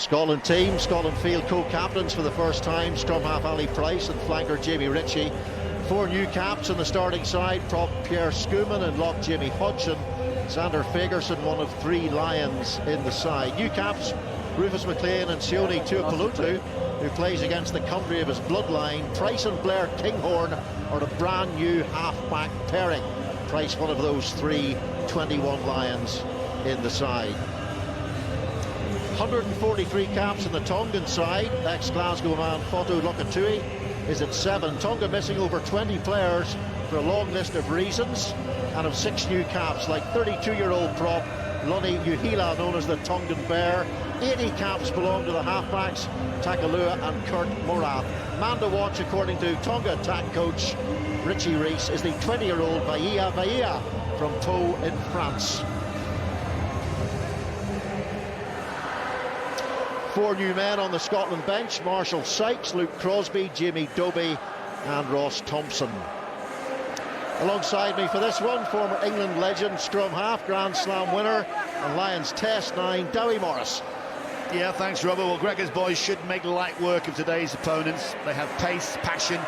Scotland team, Scotland field co-captains for the first time, scrum half Ali Price and flanker Jamie Ritchie. 4 new caps on the starting side, prop Pierre Schoeman and lock Jamie Hodgson. Xander Fagerson, one of 3 Lions in the side. New caps, Rufus McLean and Sione Tuipulotu, who plays against the country of his bloodline. Price and Blair Kinghorn are a brand new half-back pairing. Price, one of those 3 21 Lions in the side. 143 caps on the Tongan side. Ex-Glasgow man Foto Lokatui is at 7. Tonga missing over 20 players for a long list of reasons, and of 6 new caps, like 32-year-old prop Lonnie Uhila, known as the Tongan Bear. 80 caps belong to the halfbacks Takalua and Kurt Morath. Man to watch, according to Tonga attack coach Richie Rees, is the 20-year-old Bahia from Pau in France. 4 new men on the Scotland bench: Marshall Sykes, Luke Crosby, Jamie Dobie and Ross Thompson. Alongside me for this one, former England legend, scrum half, Grand Slam winner and Lions Test 9, Dowie Morris. Yeah, thanks, Robert. Well, Gregor's boys should make light work of today's opponents. They have pace, passion,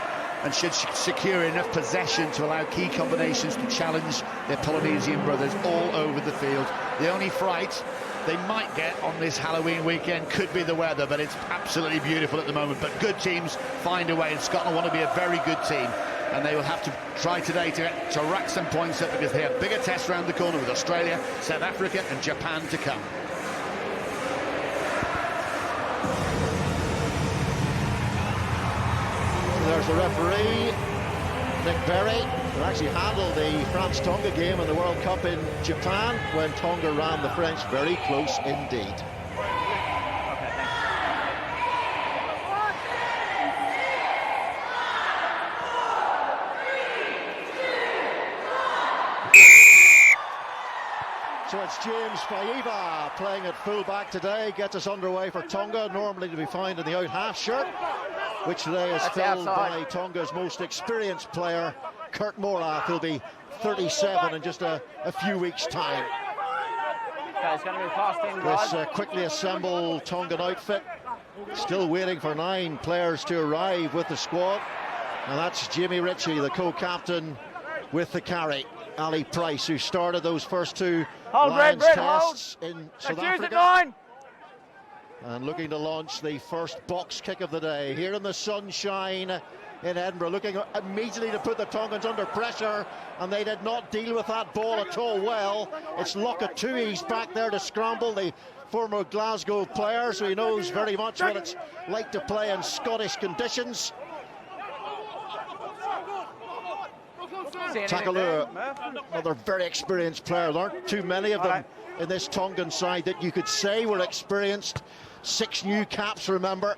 and should secure enough possession to allow key combinations to challenge their Polynesian brothers all over the field. The only fright they might get on this Halloween weekend could be the weather, but it's absolutely beautiful at the moment. But good teams find a way, and Scotland want to be a very good team, and they will have to try today to rack some points up, because they have bigger tests around the corner with Australia, South Africa and Japan to come. There's the referee, Nick Berry, who actually handled the France-Tonga game in the World Cup in Japan when Tonga ran the French very close indeed. So it's James Faiva playing at fullback today, gets us underway for Tonga, normally to be found in the out half shirt, which today is filled by Tonga's most experienced player, Kurt Morath, who'll be 37 in just a few weeks' time. This quickly assembled Tongan outfit, still waiting for 9 players to arrive with the squad, and that's Jamie Ritchie, the co-captain with the carry. Ali Price, who started those first 2 Lions tests in South Africa, and looking to launch the first box kick of the day here in the sunshine in Edinburgh, looking immediately to put the Tongans under pressure, and they did not deal with that ball at all well. It's Lokatui's back there to scramble, the former Glasgow player, so he knows very much what it's like to play in Scottish conditions. Takalua, another very experienced player. There aren't too many of them in this Tongan side that you could say were experienced. 6 new caps, remember.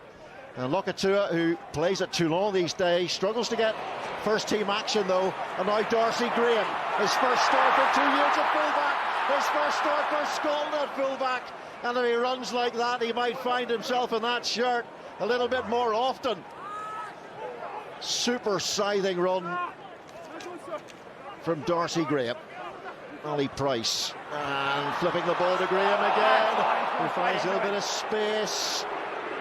And Lokatua, who plays at Toulon these days, struggles to get first team action though. And now Darcy Graham, his first start for 2 years at fullback, his first start for Scotland at fullback. And if he runs like that, he might find himself in that shirt a little bit more often. Super scything run from Darcy Graham. Ali Price, and flipping the ball to Graham again, who finds a little bit of space.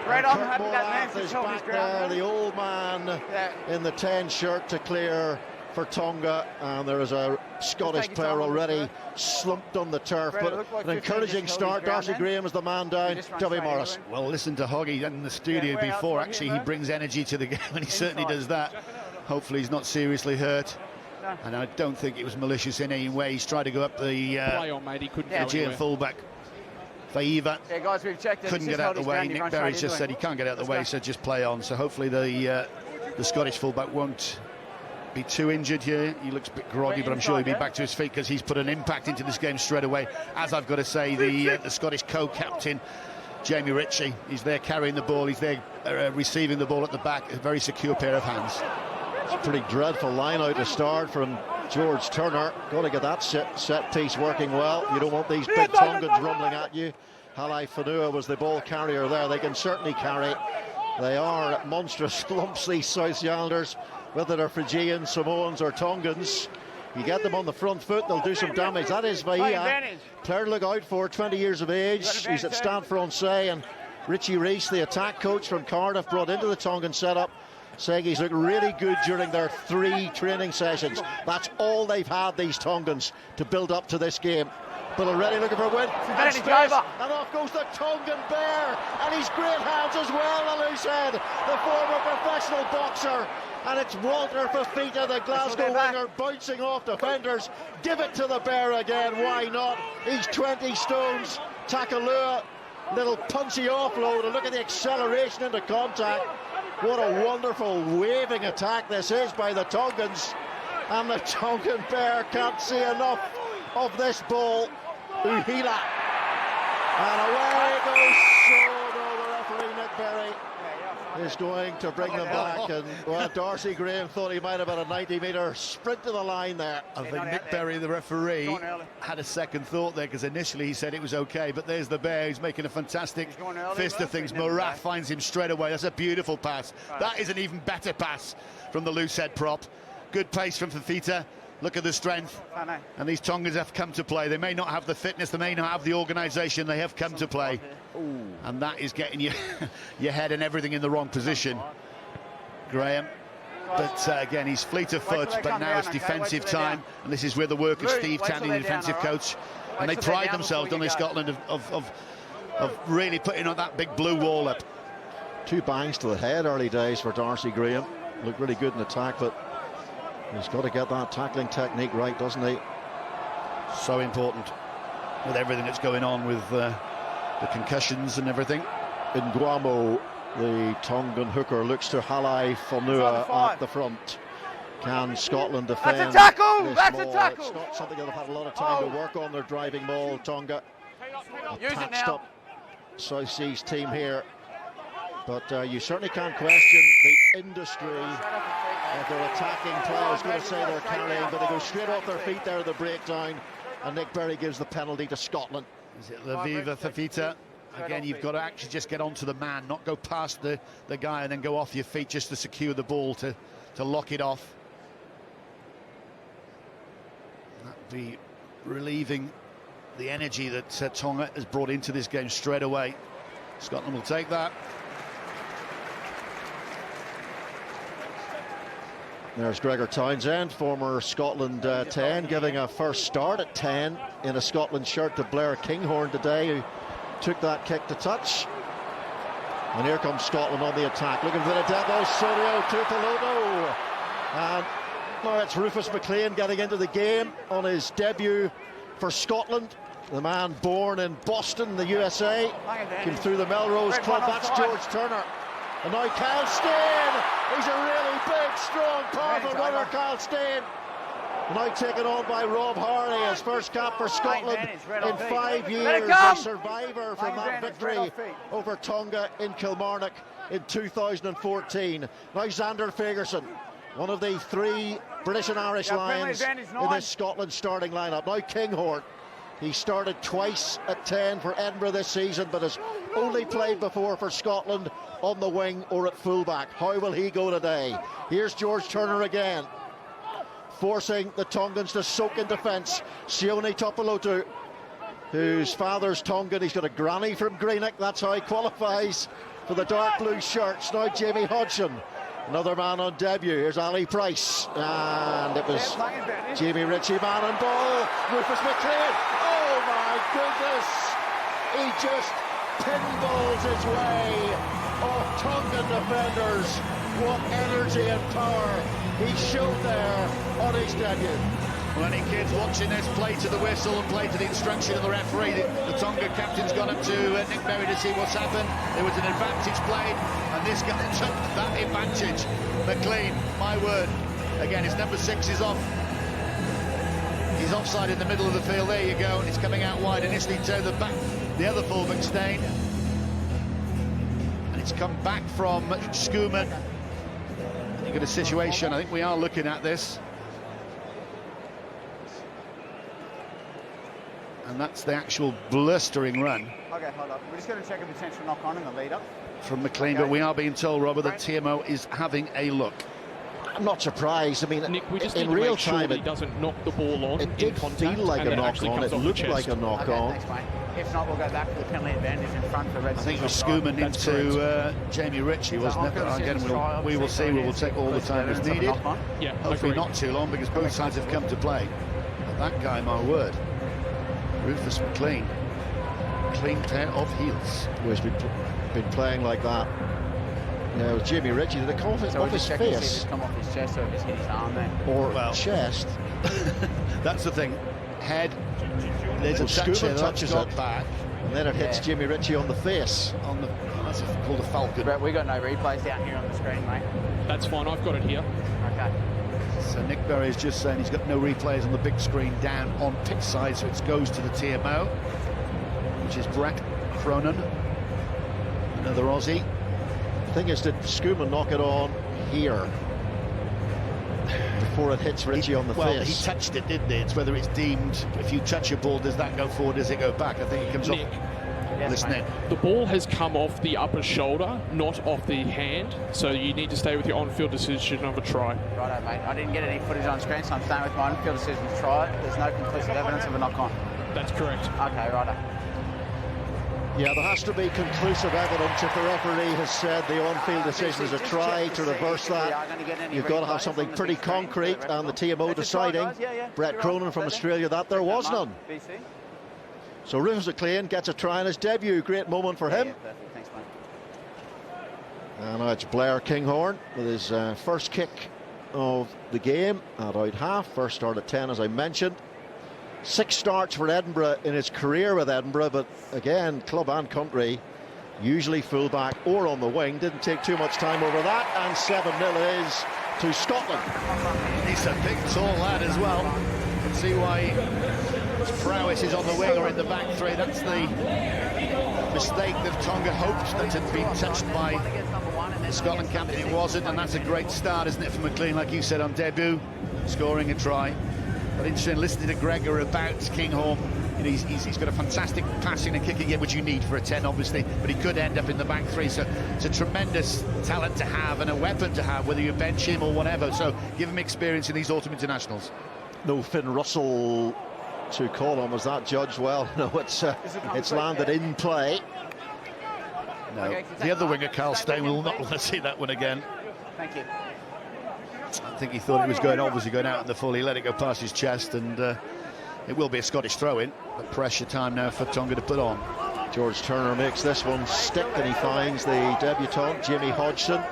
Right on, Kurt Morath is back there, the old man in the 10 shirt to clear for Tonga, and there is a Scottish player already slumped on the turf, but an encouraging start. Darcy Graham is the man down. Dowie Morris. Well, listen to Hoggy in the studio before. Actually, he brings energy to the game, and he certainly does that. Hopefully he's not seriously hurt. And I don't think it was malicious in any way. He's tried to go up the Aegean fullback. Faiva couldn't get out of the way. Nick Berry's just said he can't get out of the way, so just play on. So hopefully the Scottish fullback won't be too injured here. He looks a bit groggy, but I'm sure he'll be back to his feet, because he's put an impact into this game straight away. As I've got to say, the Scottish co-captain, Jamie Ritchie, he's there carrying the ball. He's there receiving the ball at the back. A very secure pair of hands. It's a pretty dreadful line out to start from George Turner. Got to get that set piece working well. You don't want these big Tongans rumbling at you. Halai Whanua was the ball carrier there. They can certainly carry. They are monstrous lumps, these South Islanders, whether they're Fijians, Samoans or Tongans. You get them on the front foot, they'll do some damage. That is Bahia, player to look out for, 20 years of age. He's at Stade Francais, and Richie Reese, the attack coach from Cardiff, brought into the Tongan setup, saying he's looked really good during their 3 training sessions. That's all they've had, these Tongans, to build up to this game. But already looking for a win. And space, and off goes the Tongan Bear. And he's great hands as well, the loose head. The former professional boxer. And it's Walter Fafita, the Glasgow winger, bouncing off defenders. Give it to the Bear again, why not? He's 20 stones. Takalua, little punchy offload. And look at the acceleration into contact. What a wonderful waving attack this is by the Tongans. And the Tongan Bear can't see enough of this ball. Uhila. And away it goes. So no, the referee, Nick Berry, is going to bring them back. And well, Darcy Graham thought he might have had a 90-metre sprint to the line there. I think Nick Berry, the referee, had a second thought there, because initially he said it was okay, but there's the Bear. He's making a fantastic fist of things. Morath finds him straight away. That's a beautiful pass. That is an even better pass from the loose head prop. Good pace from Fafita. Look at the strength. And these Tongans have come to play. They may not have the fitness, they may not have the organisation, they have come to play. And that is getting you your head and everything in the wrong position, Graham. But again, he's fleet of foot, but now it's defensive time. And this is where the work of Steve Tandy, the defensive coach. And they pride themselves, don't they, Scotland, of really putting on that big blue wall up. 2 bangs to the head early days for Darcy Graham. Looked really good in attack, but he's got to get that tackling technique right, doesn't he? So important with everything that's going on with the concussions and everything. In Guamo, the Tongan hooker looks to Halai Fonua at the front. Can Scotland defend? That's a tackle! That's maul? a tackle! It's not something they've had a lot of time to work on, their driving maul, Tonga. A patched up South Seas team here. But you certainly can't question the industry of their attacking play. I was going to say they're carrying, but they go straight off their feet there at the breakdown, and Nick Berry gives the penalty to Scotland. Is it Leviva Fafita? Again, you've got to actually just get onto the man, not go past the guy and then go off your feet just to secure the ball, to lock it off. That'd be relieving the energy that Tonga has brought into this game straight away. Scotland will take that. There's Gregor Townsend, former Scotland 10, giving a first start at 10 in a Scotland shirt to Blair Kinghorn today, who took that kick to touch. And here comes Scotland on the attack, looking for the devil. Sorio to Peloto. And now it's Rufus McLean getting into the game on his debut for Scotland. The man born in Boston, the USA, came through the Melrose Club. That's George Turner. And now Kyle Steyn. He's a really big, strong, powerful runner, Kyle Steyn. Now taken on by Rob Harley, his first cap for Scotland in 5 years. A survivor from that victory over Tonga in Kilmarnock in 2014. Now Xander Fagerson, one of the 3 British and Irish Lions in this Scotland starting lineup. Now Kinghorn. He started twice at 10 for Edinburgh this season, but has only played before for Scotland on the wing or at fullback. How will he go today? Here's George Turner again, forcing the Tongans to soak in defence. Sione Topolotu, whose father's Tongan. He's got a granny from Greenock. That's how he qualifies for the dark blue shirts. Now Jamie Hodgson, another man on debut. Here's Ali Price, and it was Jamie Ritchie, man and ball. Rufus McLean. Oh my goodness! He just pinballs his way off Tongan defenders. What energy and power he showed there on his debut. Well, any kids watching this, play to the whistle and play to the instruction of the referee. The Tonga captain's gone up to Nick Berry to see what's happened. There was an advantage played, and this guy took that advantage. McLean, my word. Again, his number 6 is off. He's offside in the middle of the field. There you go. And it's coming out wide initially to the other fullback, Steyn. And it's come back from Schoeman. You've got a situation, I think we are looking at this. And that's the actual blistering run. Okay, hold up. We're just going to check a potential knock-on in the lead-up. From McLean, but we are being told, Robert, that TMO is having a look. I'm not surprised. I mean, Nick, we just in need to real make sure time, that he doesn't knock the ball on. it did feel like a knock-on. It looked like a knock-on. Thanks, mate. If not, we'll go back to the penalty advantage in front for Red. I think it was Schumann into Jamie Ritchie, wasn't it? But again, we will see. We will take all the time as needed. Yeah, Hopefully not too long, because both sides have come to play. But that guy, my word, Rufus McLean, clean pair of heels. Who's been playing like that. Yeah, with Jamie Ritchie, did it come off his, off his face? Come off his chest, or if it's hit his arm there. Or chest? That's the thing. Head. There's a touch here, touches it back, and then it hits Jamie Ritchie on the face. On the that's called a falcon. Brett, we got no replays down here on the screen, mate. That's fine. I've got it here. Okay. So Nick Berry is just saying he's got no replays on the big screen down on pitch side, so it goes to the TMO, which is Brett Cronin, another Aussie. The thing is, did Schumann knock it on here before it hits Ritchie on the face? Well, he touched it, didn't he? It's whether it's deemed, if you touch your ball, does that go forward, does it go back? I think it comes Nick, off this net. The ball has come off the upper shoulder, not off the hand, so you need to stay with your on-field decision of a try. Righto, mate. I didn't get any footage on screen, so I'm staying with my on-field decision to try it. There's no conclusive evidence of a knock-on. That's correct. Okay, righto. Yeah, there has to be conclusive evidence. If the referee has said the on-field decision is a try to reverse that, you've got to have something pretty concrete, and the TMO deciding, Brett Cronin from Australia, that there was none. So Rufus McLean gets a try in his debut. Great moment for him. Thanks, mate. And now it's Blair Kinghorn with his first kick of the game at out half. First start at 10, as I mentioned. 6 starts for Edinburgh in his career with Edinburgh, but again, club and country, usually fullback or on the wing. Didn't take too much time over that, and 7-0 it is to Scotland. He's a big, tall lad as well. You can see why his prowess is on the wing or in the back three. That's the mistake that Tonga hoped that had been touched by the Scotland captain. It wasn't, and that's a great start, isn't it, for McLean, like you said, on debut, scoring a try. But interesting listening to Gregor about Kinghorn. You know, he's got a fantastic passing and kicking game, which you need for a 10, obviously, but he could end up in the back three. So it's a tremendous talent to have and a weapon to have, whether you bench him or whatever. So give him experience in these autumn internationals. No Finn Russell to call on. Was that judged well? No, it's landed in play. No, the other winger, Carl Stein, will not want to see that one again. Thank you. I think he thought it was obviously going out in the full. He let it go past his chest, and it will be a Scottish throw-in. But pressure time now for Tonga to put on. George Turner makes this one stick, and he finds the debutant, Jimmy Hodgson,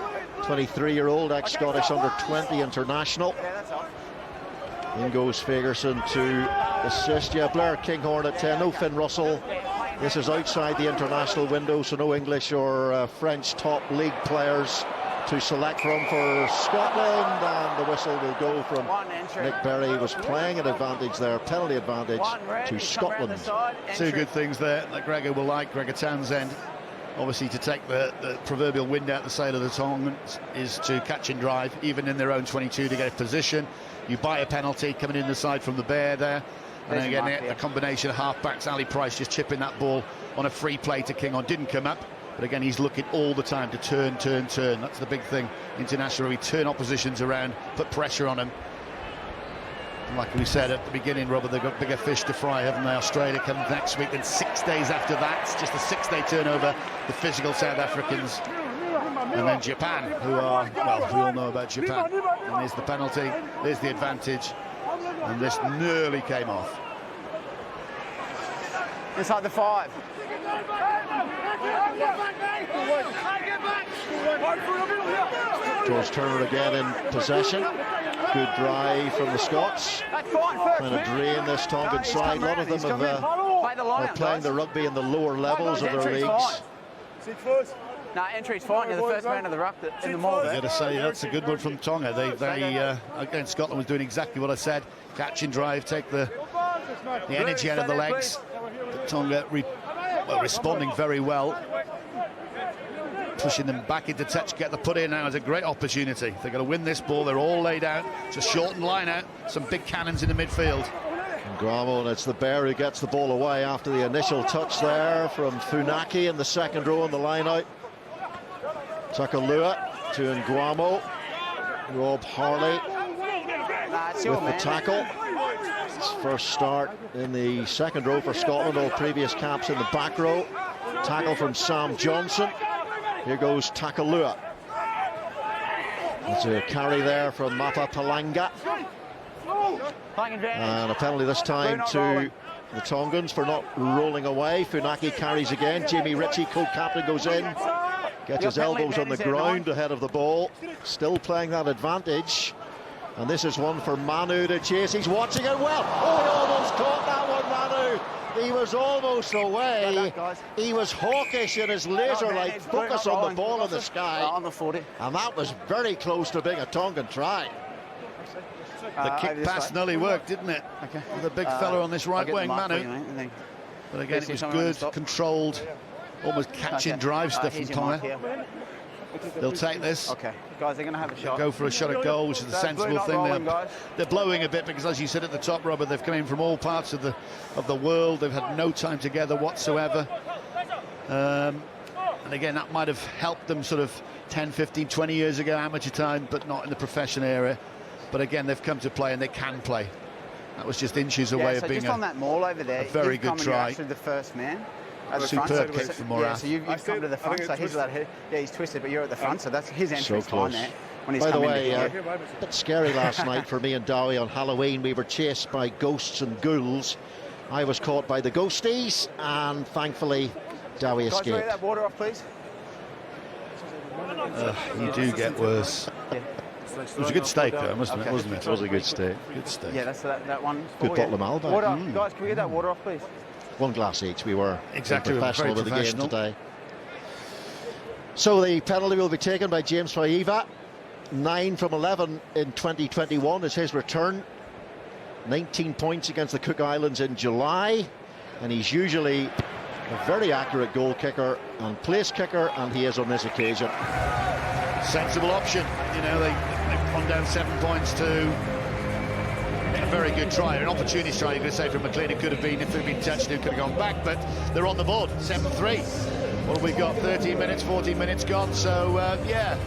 23-year-old, ex-Scottish under-20 international. In goes Fagerson to assist. Yeah, Blair Kinghorn at 10. No Finn Russell. This is outside the international window, so no English or French top league players to select from for Scotland, and the whistle will go from Nick Berry. Was playing an advantage there, penalty advantage to Scotland. 2 good things there that Gregor will like. Gregor Townsend, obviously, to take the proverbial wind out the sail of the Tongans is to catch and drive, even in their own 22, to get a position. You buy a penalty coming in the side from the Bear there, and then again the combination of half-backs. Ali Price just chipping that ball on a free play to Kinghorn, didn't come up. But again, he's looking all the time to turn. That's the big thing internationally. Turn oppositions around, put pressure on them. And like we said at the beginning, Robert, they've got bigger fish to fry, haven't they? Australia comes next week, then 6 days after that. It's just a 6-day turnover. The physical South Africans. And then Japan, who are, well, we all know about Japan. And here's the penalty, there's the advantage. And this nearly came off. Inside the 5. George Turner again in possession. Good drive from the Scots. Trying to drain this Tongan side. A lot of them are playing the rugby in the lower levels of their leagues. Nah, entry's fine. You're the first man of the ruck in the maul. I've got to say, that's a good one from Tonga. Again, Scotland was doing exactly what I said. Catch and drive, take the energy out of the legs. Tonga responding very well. Pushing them back into touch, get the put in now is a great opportunity. They're going to win this ball. They're all laid out. It's a shortened line out. Some big cannons in the midfield. Gramo, and it's the Bear who gets the ball away after the initial touch there from Funaki in the second row on the line out. Takalua to Nguamo. Rob Harley with the tackle. His first start in the second row for Scotland, all previous caps in the back row. Tackle from Sam Johnson. Here goes Takalua. It's a carry there from Mapa Palanga. And a penalty this time to the Tongans for not rolling away. Funaki carries again. Jamie Ritchie, co-captain, goes in. Gets his elbows on the ground ahead of the ball. Still playing that advantage. And this is one for Manu to chase. He's watching it well. Oh, he almost caught that one, Manu. He was almost away. He was hawkish in his laser-like focus on the ball in the sky. On the 40. And that was very close to being a Tongan try. The kick pass nearly worked, didn't it? Okay. The big fella on this right wing, Manu. But again, it was good, controlled, almost catching drive stuff from Tonga. They'll take this. Okay, guys, they're going to have a shot. Go for a shot at goal, which is the sensible thing. They're blowing a bit because, as you said at the top, Robert, they've come in from all parts of the world. They've had no time together whatsoever. And again, that might have helped them sort of 10, 15, 20 years ago, amateur time, but not in the profession area. But again, they've come to play and they can play. That was just inches away of being just on that maul over there, a very good try. Actually, the first man. Superb kick from Moran. Yeah, so you've come to the front, so he's that head. Yeah, he's twisted, but you're at the front, so that's his entrance line there. When he's By the way, a bit scary last night for me and Dowie on Halloween. We were chased by ghosts and ghouls. I was caught by the ghosties, and thankfully Dowie escaped. Guys, can we get that water off, please? You do get worse. Yeah. It was a good steak, though, wasn't it? It was a good steak. Good steak. Yeah, that's that one. Good bottle of Malbec. Water, guys, can we get that water off, please? One glass each. We were exactly professional with the game today. So the penalty will be taken by James Faiva. 9 from 11 in 2021 is his return. 19 points against the Cook Islands in July, and he's usually a very accurate goal kicker and place kicker, and he is on this occasion. Sensible option. You know, they've gone down 7 points to a very good try, an opportunity try, you're going to say, from McLean. It could have been, if it had been touched, it could have gone back, but they're on the board, 7-3. Well, we've got 13 minutes, 14 minutes gone, so yeah,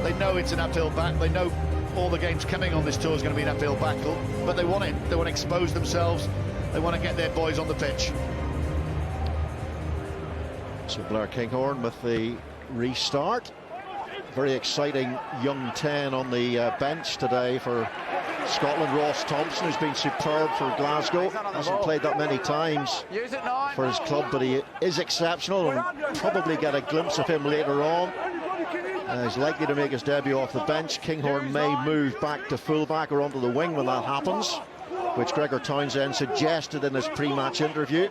they know it's an uphill battle. They know all the games coming on this tour is going to be an uphill battle, but they want it. They want to expose themselves. They want to get their boys on the pitch. So Blair Kinghorn with the restart. Very exciting young 10 on the bench today for Scotland. Ross Thompson, who's been superb for Glasgow, hasn't played that many times for his club, but he is exceptional, and probably get a glimpse of him later on. He's likely to make his debut off the bench. Kinghorn may move back to fullback or onto the wing when that happens, which Gregor Townsend suggested in his pre-match interview.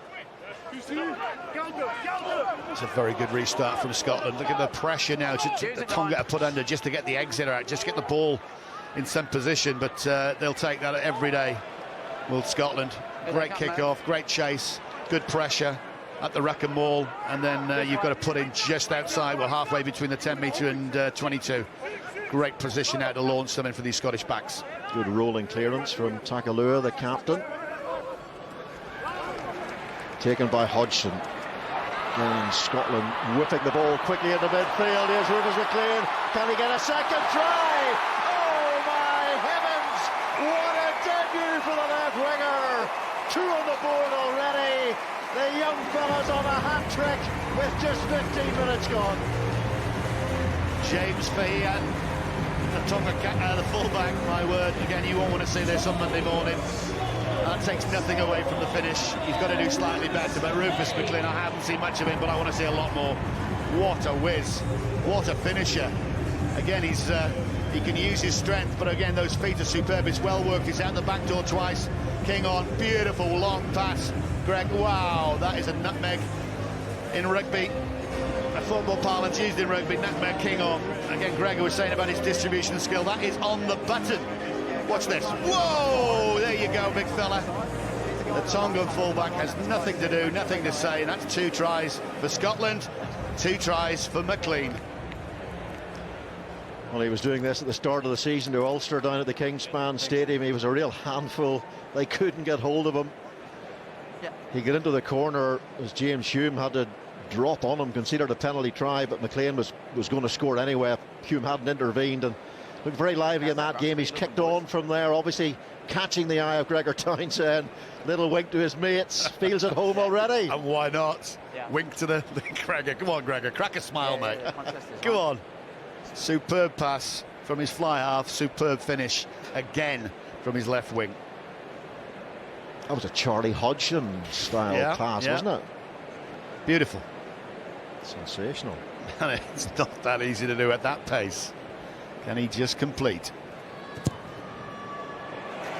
It's a very good restart from Scotland. Look at the pressure now to Tonga to put under just to get the exit out, just get the ball in some position, but they'll take that every day. Will Scotland. Great kick-off, great chase, good pressure at the ruck and maul, and then you've got to put in just outside, well, halfway between the 10-metre and 22. Great position out to launch something for these Scottish backs. Good rolling clearance from Takalua, the captain. Taken by Hodgson. And Scotland whipping the ball quickly into midfield. Here's Rufus McLean. Can he get a second try? Oh my heavens! What a debut for the left winger! 2 on the board already. The young fella's on a hat-trick with just 15 minutes gone. James Fahey, the fullback, my word. Again, you won't want to see this on Monday morning. That takes nothing away from the finish. He's got to do slightly better, but Rufus McLean, I haven't seen much of him, but I want to see a lot more. What a whiz. What a finisher. Again, he can use his strength, but again, those feet are superb. It's well worked. He's out the back door twice. King on, beautiful long pass. Greg, wow, that is a nutmeg in rugby. A football parlance used in rugby, nutmeg King on. Again, Gregor was saying about his distribution skill. That is on the button. Watch this. Whoa! There you go, big fella. The Tongan fullback has nothing to do, nothing to say. That's 2 tries for Scotland, 2 tries for McLean. Well, he was doing this at the start of the season to Ulster down at the Kingspan Stadium. He was a real handful. They couldn't get hold of him. Yeah. He got into the corner as James Hume had to drop on him, considered a penalty try, but McLean was going to score anyway if Hume hadn't intervened, and Looked very lively in that game. He's kicked on from there, obviously catching the eye of Gregor Townsend. Little wink to his mates. Feels at home already. And why not? Yeah. Wink to the Gregor. Come on, Gregor. Crack a smile, mate. Come on. Superb pass from his fly half. Superb finish again from his left wing. That was a Charlie Hodgson style pass, wasn't it? Beautiful. Sensational. And it's not that easy to do at that pace. Can he just complete?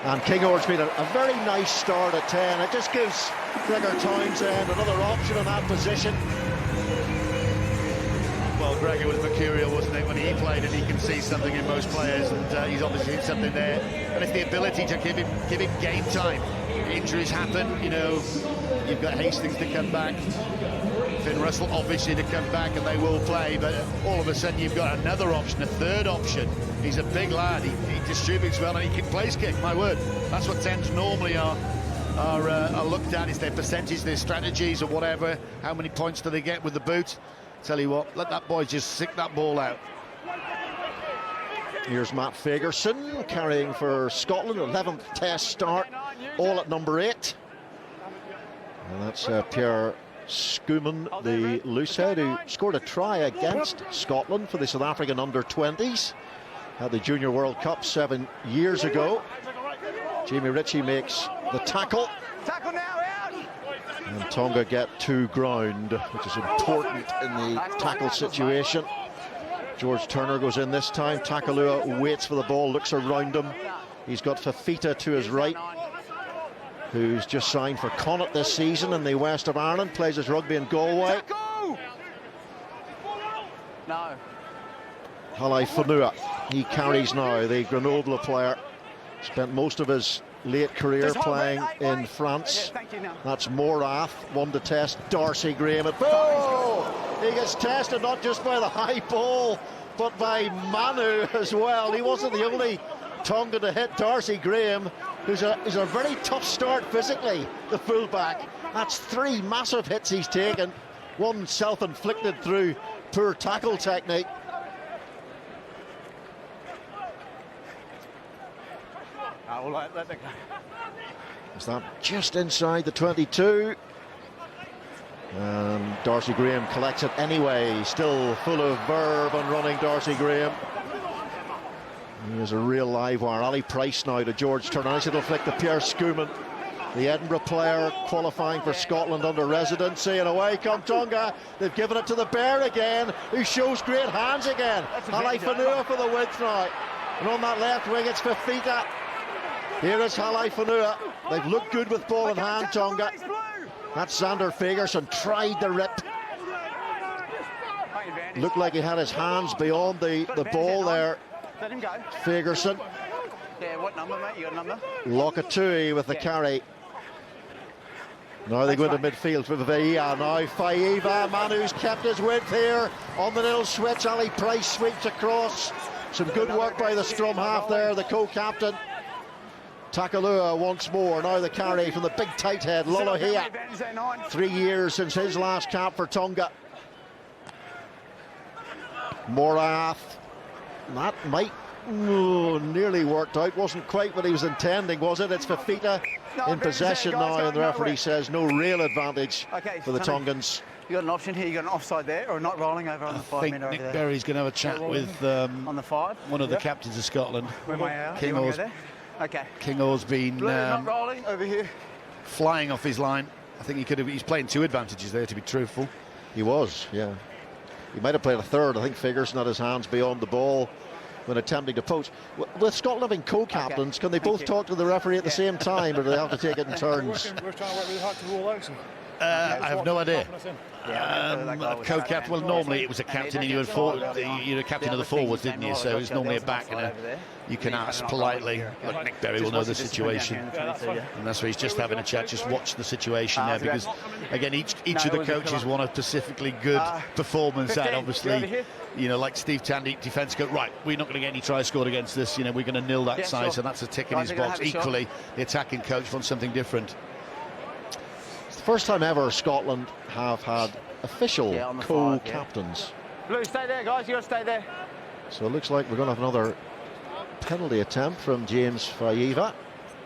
And Kinghorn's been a very nice start at 10. It just gives Gregor Townsend another option in that position. Well, Gregor was mercurial, wasn't it, when he played, and he can see something in most players, and he's obviously hit something there. And it's the ability to give him game time. Injuries happen, you know. You've got Hastings to come back, Finn Russell obviously to come back, and they will play. But all of a sudden, you've got another option, a third option. He's a big lad. He distributes well, and he can place kick. My word, that's what 10s normally are looked at. Is their percentage, their strategies, or whatever. How many points do they get with the boot? Tell you what, let that boy just sick that ball out. Here's Matt Fagerson carrying for Scotland, 11th test start, all at number 8. And that's Pierre Schoeman, the loosehead, who scored a try against Scotland for the South African under-20s at the Junior World Cup 7 years ago. Jamie Ritchie makes the tackle. Tackle now, out! And Tonga get to ground, which is important in the tackle situation. George Turner goes in this time. Takalua waits for the ball, looks around him. He's got Fafita to his right, who's just signed for Connacht this season in the west of Ireland, plays his rugby in Galway. No. Halai Whanua, he carries now, the Grenoble player. Spent most of his late career playing in France. That's Morath, one to test Darcy Graham. He gets tested not just by the high ball, but by Manu as well. He wasn't the only Tonga to hit Darcy Graham, who's a very tough start physically, the fullback. That's 3 massive hits he's taken, one self-inflicted through poor tackle technique. Is that just inside the 22? And Darcy Graham collects it anyway, still full of verve and running Darcy Graham. He is a real live wire. Ali Price now to George Turner. Nice little flick to Pierre Schoeman, the Edinburgh player qualifying for Scotland under residency. And away come Tonga. They've given it to the Bear again, who shows great hands again. Halai Whanua for the width now. And on that left wing, it's Fafita. Here is Halai Whanua. They've looked good with ball in hand, Tonga. That's Xander Fagerson, tried the rip. Looked like he had his hands beyond the ball there. Let him go. Fagerson. Yeah, what number, mate? You got a number? Lokatui with the carry. Now they go into midfield for Veia. Now Faiva, Manu's kept his width here on the little switch. Ali Price sweeps across. Some good work by the scrum half there, the co-captain. Takalua once more. Now the carry from the big tight head, Lolohea. 3 years since his last cap for Tonga. Morath. That might nearly worked out. Wasn't quite what he was intending, was it? It's Fafita in possession now, and the referee says no real advantage for the Tongans. You got an option here. You got an offside there, or not rolling over on the 5 metre over there. Nick Berry's going to have a chat with on the 5. One of the captains of Scotland. Kinghorn's been not rolling over here, flying off his line. I think he's playing 2 advantages there, to be truthful. He was, yeah. He might have played a third. I think Fagerson had his hands beyond the ball when attempting to poach. With Scotland having co-captains, can they both talk to the referee at the same time, or do they have to take it in turns? We're trying to work really hard to rule out. I have no idea. Co-captain. Well, normally it was a captain, and you were captain of the forwards, didn't you? So it's normally a back, and you can ask politely. Look, Nick Berry will know the situation, and that's why he's just having a chat. Just watch the situation there, because again, each of the coaches want a specifically good performance. And obviously, like Steve Tandy, defence coach, right? We're not going to get any tries scored against this. We're going to nil that side, so that's a tick in his box. Equally, the attacking coach wants something different. First time ever Scotland have had official co-captains. Blue, stay there, guys. You got to stay there. So it looks like we're going to have another penalty attempt from James Faiva.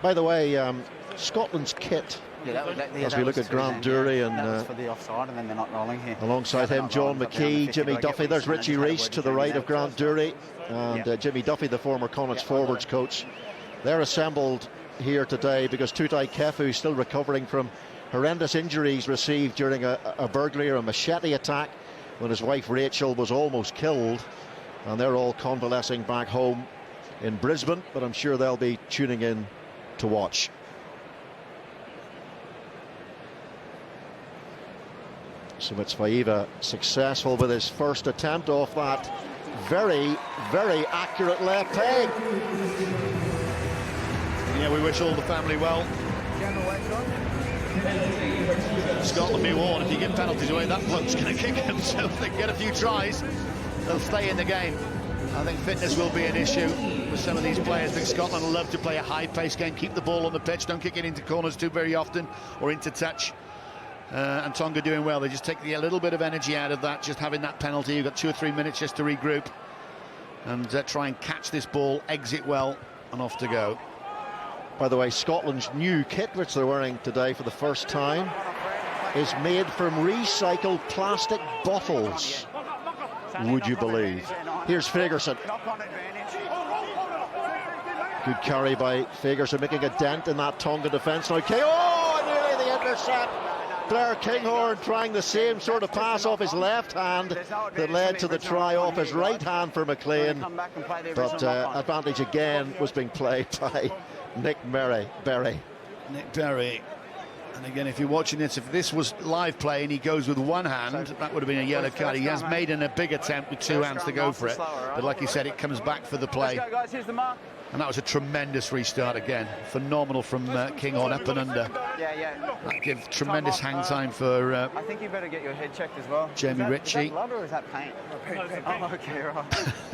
By the way, Scotland's kit, as we look at Grant Dury and for the offside, and then they're not rolling here. Alongside him, John McKee, Jimmy Duffy. There's Richie Rees to the right of Grant Dury, and Jimmy Duffy, the former Connacht's forwards coach. They're assembled here today because Tutai Kefu is still recovering from horrendous injuries received during a burglary or a machete attack when his wife Rachel was almost killed, and they're all convalescing back home in Brisbane, but I'm sure they'll be tuning in to watch. So it's Faiva successful with his first attempt off that very, very accurate left peg. Yeah, we wish all the family well. Scotland be warned, if you get penalties away, that bloke's going to kick him. So if they get a few tries, they'll stay in the game. I think fitness will be an issue with some of these players. I think Scotland love to play a high-paced game, keep the ball on the pitch, don't kick it into corners too very often or into touch. And Tonga doing well. They just take a little bit of energy out of that, just having that penalty. You've got 2 or 3 minutes just to regroup and try and catch this ball, exit well, and off to go. By the way, Scotland's new kit, which they're wearing today for the first time, is made from recycled plastic bottles. Would you believe? Here's Fagerson. Good carry by Fagerson, making a dent in that Tonga defence. Now, nearly the intercept. Blair Kinghorn trying the same sort of pass off his left hand that led to the try off his right hand for McLean. But advantage again was being played by Nick Berry. Nick Berry. And again, if you're watching this, if this was live play and he goes with one hand, that would have been a yellow card. He has made a big attempt with 2 hands to go for it. But like you said, it comes back for the play. And that was a tremendous restart again. Phenomenal from Kinghorn, up and under. That gives tremendous hang time for I think you better get your head checked as well. Jamie Ritchie. Is that blood or is that paint? Oh, okay, right.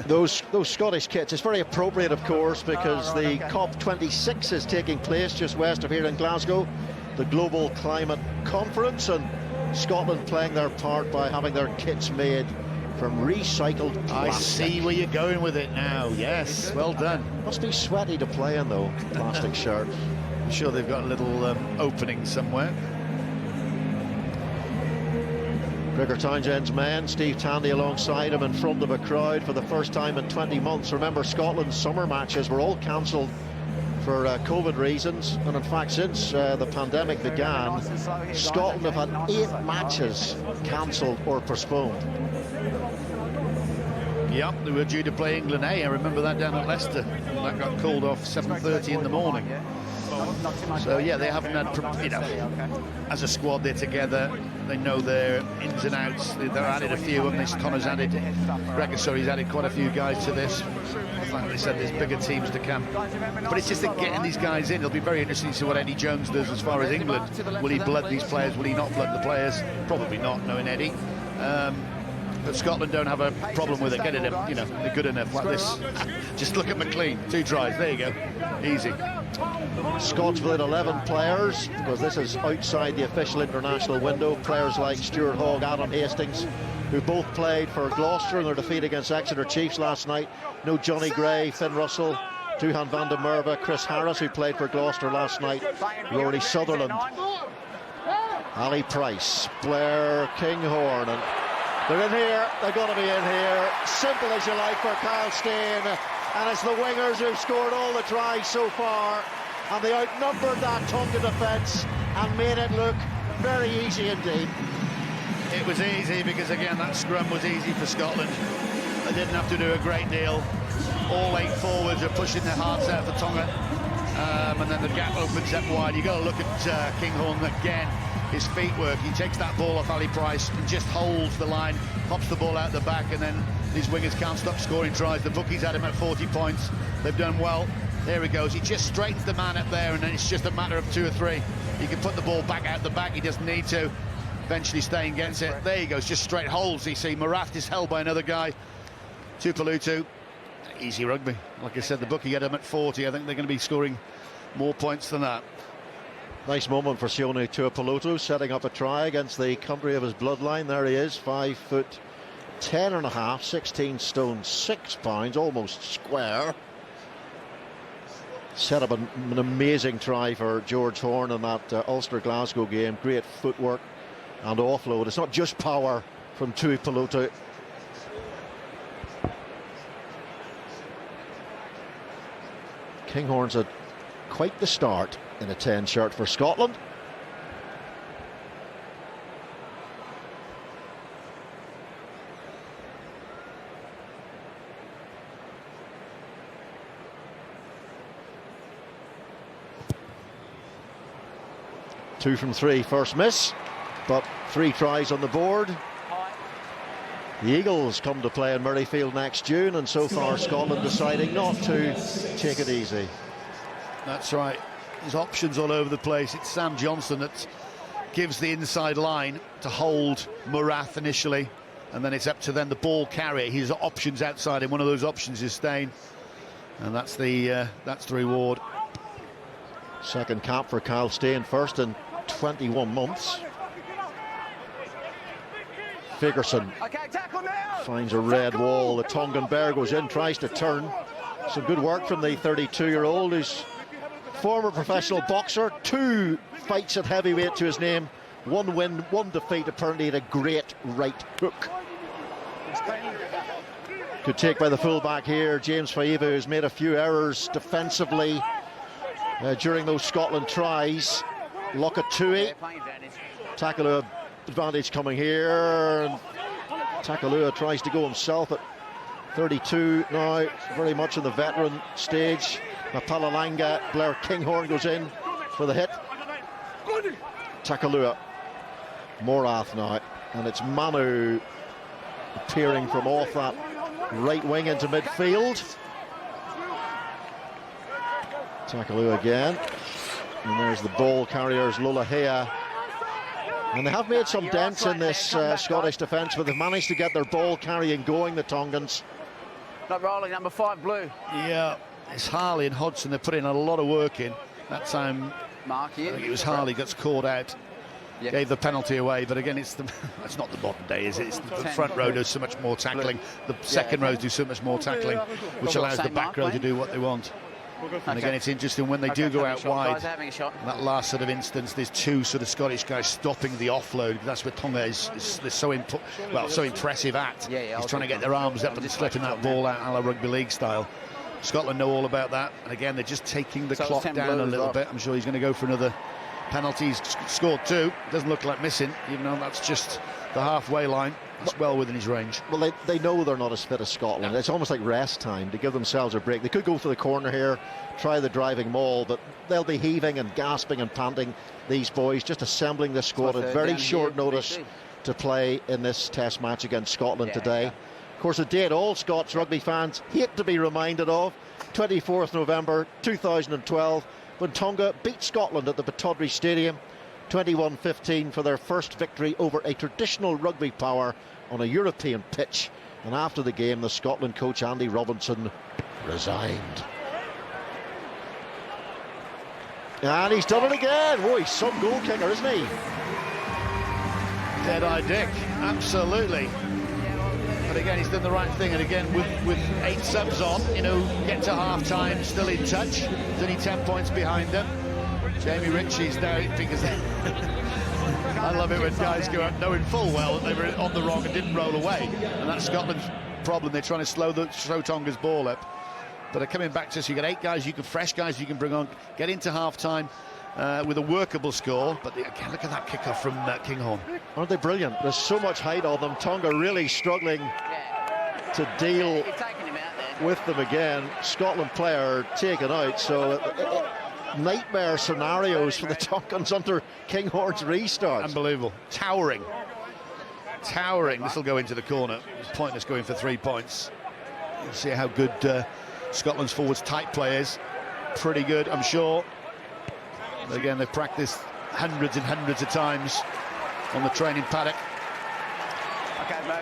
Those Scottish kits, it's very appropriate, of course, because the COP26 is taking place just west of here in Glasgow, the Global Climate Conference, and Scotland playing their part by having their kits made from recycled plastic. I see where you're going with it now. Yes, well done. Must be sweaty to play in, though, plastic shirt. I'm sure they've got a little opening somewhere. Gregor Townsend's men, Steve Tandy alongside him in front of a crowd for the first time in 20 months. Remember, Scotland's summer matches were all cancelled for COVID reasons, and in fact since the pandemic began, Scotland have had 8 matches cancelled or postponed. Yep, they were due to play England A. I remember that down at Leicester. That got called off 7:30 in the morning. So yeah, they haven't had, you know, as a squad they're together. They know their ins and outs. They've added a few, and this Connor's added, he's added quite a few guys to this. Like they said, there's bigger teams to come. But it's just that getting these guys in. It'll be very interesting to see what Eddie Jones does as far as England. Will he blood these players? Will he not blood the players? Probably not, knowing Eddie. But Scotland don't have a problem with it. Getting them, you know, they're good enough like this. Just look at McLean, 2 tries. There you go, easy. Scots with 11 players, because this is outside the official international window. Players like Stuart Hogg, Adam Hastings, who both played for Gloucester in their defeat against Exeter Chiefs last night. No Johnny Gray, Finn Russell, Duhan van der Merwe, Chris Harris, who played for Gloucester last night, Rory Sutherland, Ali Price, Blair Kinghorn, and they're in here, they're going to be in here. Simple as you like for Kyle Steyn. And it's the wingers who've scored all the tries so far. And they outnumbered that Tonga defence and made it look very easy indeed. It was easy because, again, that scrum was easy for Scotland. They didn't have to do a great deal. All 8 forwards are pushing their hearts out for Tonga. And then the gap opens up wide. You've got to look at Kinghorn again. His feet work. He takes that ball off Ali Price and just holds the line, pops the ball out the back, and then these wingers can't stop scoring tries. The bookies had him at 40 points. They've done well. There he goes. He just straightens the man up there, and then it's just a matter of 2 or 3. He can put the ball back out the back. He doesn't need to. Eventually Steyn gets it. There he goes. Just straight holds. You see Marath is held by another guy. Tupelutu. Easy rugby. Like I said, the bookie had him at 40. I think they're going to be scoring more points than that. Nice moment for Sione Tuipulotu, setting up a try against the country of his bloodline. There he is, 5'10.5", 16 stone 6 pounds, almost square. Set up an amazing try for George Horn in that Ulster-Glasgow game. Great footwork and offload. It's not just power from Tui Pelotu. Kinghorn's had quite the start in a 10 shirt for Scotland. Two from three, first miss, but 3 tries on the board. The Eagles come to play in Murrayfield next June, and so far Scotland deciding not to take it easy. That's right. There's options all over the place. It's Sam Johnson that gives the inside line to hold Murath initially, and then it's up to then the ball carrier. His options outside, and one of those options is Steyn, and that's the reward. Second cap for Kyle Steyn, first in 21 months. Ferguson finds a red wall. The Tongan bear goes in, tries to turn. Some good work from the 32-year-old, who's former professional boxer. 2 fights at heavyweight to his name. 1 win, 1 defeat. Apparently had a great right hook. Good take by the fullback here, James Faiva, who's made a few errors defensively during those Scotland tries. Lokatui. Takalua advantage coming here. And Takalua tries to go himself at 32 now, very much in the veteran stage. Palalanga, Blair Kinghorn goes in for the hit. Takalua, Morath now, and it's Manu appearing from off that right wing into midfield. Takalua again, and there's the ball carriers, Lolahea. And they have made some dents in this Scottish defence, but they've managed to get their ball carrying going, the Tongans. Not rolling, number 5, blue. Yeah, it's Harley and Hodgson. They're putting a lot of work in. That time, Mark here. I think it was Harley gets caught out, gave the penalty away. But again, it's not the modern day, is it? It's the front row does so much more tackling. The second rows do so much more tackling, which allows the back row to do what they want. And again, it's interesting when they do go out wide. In that last sort of instance, there's 2 sort of Scottish guys stopping the offload. That's what Tonga is so impressive at. He's trying to get their arms up and slipping that ball out a la rugby league style. Scotland know all about that, and again, they're just taking the clock down a little bit. I'm sure he's going to go for another penalty. He's scored 2. Doesn't look like missing, even though that's just the halfway line. It's well within his range. Well, they know they're not as fit as Scotland. It's almost like rest time to give themselves a break. They could go for the corner here, try the driving maul, but they'll be heaving and gasping and panting, these boys, just assembling the squad at very short notice to play in this test match against Scotland today. Of course, a date all Scots rugby fans hate to be reminded of, 24th November 2012, when Tonga beat Scotland at the Pittodrie Stadium 21-15 for their first victory over a traditional rugby power on a European pitch. And after the game, the Scotland coach Andy Robinson resigned. And he's done it again. Oh, he's some goal kicker, isn't he? Dead-eye Dick, absolutely. But again, he's done the right thing. And again, with 8 subs on, get to half-time, still in touch. He's only 10 points behind them. Jamie Ritchie's now, because I love it when guys go out knowing full well that they were on the wrong and didn't roll away. And that's Scotland's problem. They're trying to slow Tonga's ball up. But they're coming back to us. You got 8 guys, fresh guys you can bring on, get into half-time with a workable score. But again, look at that kickoff from Kinghorn. Aren't they brilliant? There's so much height on them. Tonga really struggling to deal with them again. Scotland player taken out, so nightmare scenarios for the Tongans under Kinghorn's restart. Unbelievable. Towering. This will go into the corner. It's pointless going for 3 points. You'll see how good Scotland's forwards tight play is. Pretty good, I'm sure. But again, they've practiced hundreds and hundreds of times on the training paddock.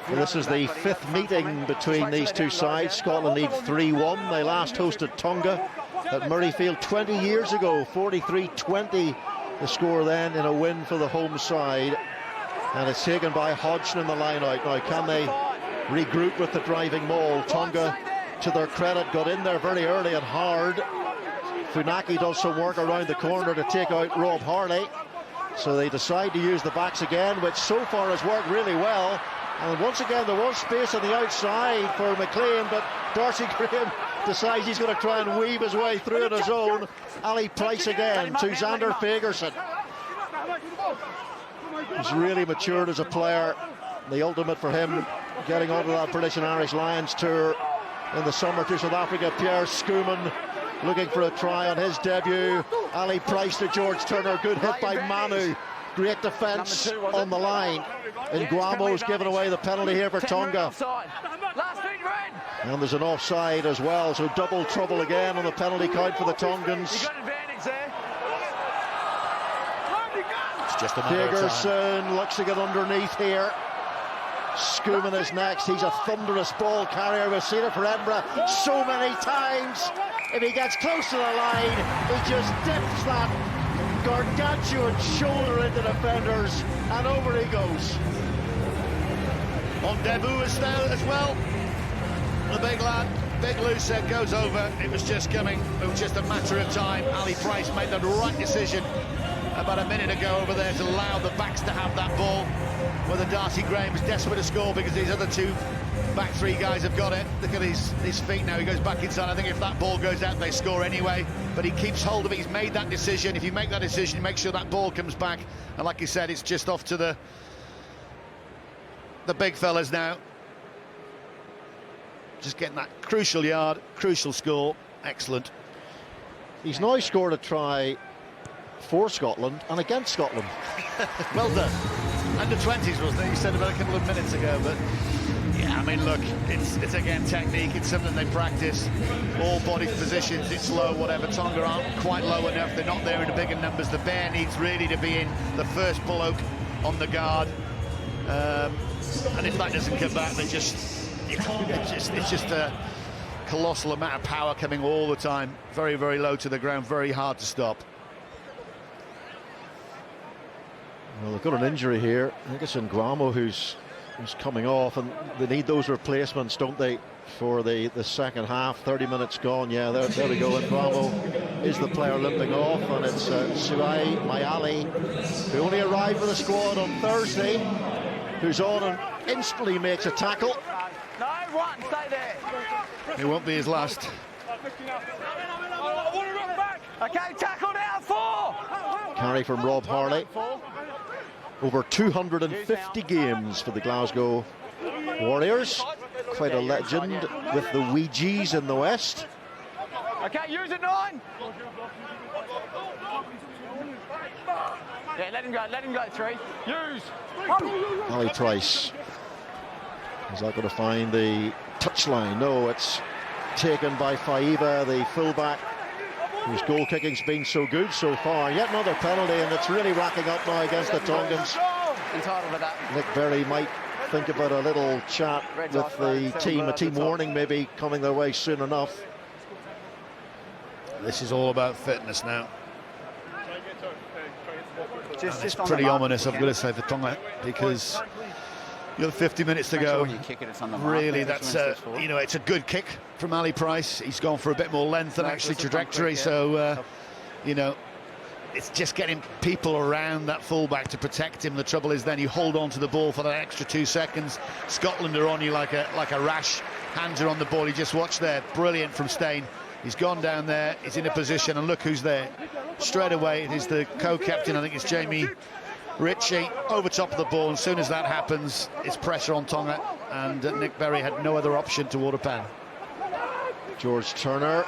Well, this is the 5th meeting between these two sides. Scotland lead 3-1. They last hosted Tonga at Murrayfield 20 years ago. 43-20 the score then in a win for the home side. And it's taken by Hodgson in the line-out. Now, can they regroup with the driving maul? Tonga, to their credit, got in there very early and hard. Funaki does some work around the corner to take out Rob Harley. So they decide to use the backs again, which so far has worked really well. And once again, there was space on the outside for McLean, but Darcy Graham decides he's going to try and weave his way through on his own. Ali Price again to Xander Fagerson. He's really matured as a player. The ultimate for him, getting onto that British and Irish Lions tour in the summer to South Africa. Pierre Schoeman looking for a try on his debut. Ali Price to George Turner. Good hit by Manu. Great defence on the line. Nguamo's given away the penalty here for Tonga. And there's an offside as well, so double trouble again on the penalty count for the Tongans. It's just a matter of Fagerson looks to get underneath here. Schoeman is next. He's a thunderous ball carrier. We've seen it for Edinburgh so many times. If he gets close to the line, he just dips that gargantuan shoulder into defenders, and over he goes. on debut as well. The big lad, big loose head goes over. It was just coming. It was just a matter of time. Ali Price made the right decision about a minute ago over there to allow the backs to have that ball. Whether Darcy Graham is desperate to score because these other two back three guys have got it. Look at his feet now. He goes back inside. I think if that ball goes out, they score anyway. But he keeps hold of it. He's made that decision. If you make that decision, make sure that ball comes back. And like you said, it's just off to the big fellas now. Just getting that crucial yard, crucial score. Excellent. He's now scored a try for Scotland and against Scotland. Well done. Under 20s, wasn't it? You said about a couple of minutes ago, but yeah, I mean, look, it's again technique. It's something they practice. All body positions, it's low, whatever. Tonga aren't quite low enough. They're not there in the bigger numbers. The bear needs really to be in the first bloke on the guard. And if that doesn't come back, they just, it's just a colossal amount of power coming all the time. Very, very low to the ground, very hard to stop. Well, they've got an injury here. I think it's Nguamo who's coming off, and they need those replacements, don't they, for the second half. 30 minutes gone. Yeah, there we go. Nguamo is the player limping off, and it's Suai Mayali, who only arrived for the squad on Thursday, who's on and instantly makes a tackle. No, one, stay there. It won't be his last. Okay, tackle now, 4. Carry from Rob Harley. Over 250 games for the Glasgow Warriors. Quite a legend with the Ouija's in the West. Okay, use it, 9. Yeah, let him go, 3. Use. Ali Price. Is that going to find the touchline? No, it's taken by Faiba, the fullback, whose goal kicking's been so good so far. Yet another penalty, and it's really racking up now against the Tongans. Entitled to that. Nick Berry might think about a little chat with the team, a team warning maybe coming their way soon enough. This is all about fitness now. It's pretty ominous, I've got to say, for Tonga, because you've got 50 minutes to go. Really, that's you know, it's a good kick from Ali Price. He's gone for a bit more length and actually trajectory, so you know, it's just getting people around that fullback to protect him. The trouble is then you hold on to the ball for that extra 2 seconds. Scotland are on you like a rash. Hands are on the ball. You just watch there. Brilliant from Steyn. He's gone down there. He's in a position, and look who's there. Straight away, it is the co-captain. I think it's Jamie Ritchie over top of the ball. As soon as that happens, it's pressure on Tonga, and Nick Berry had no other option toward a pen. George Turner.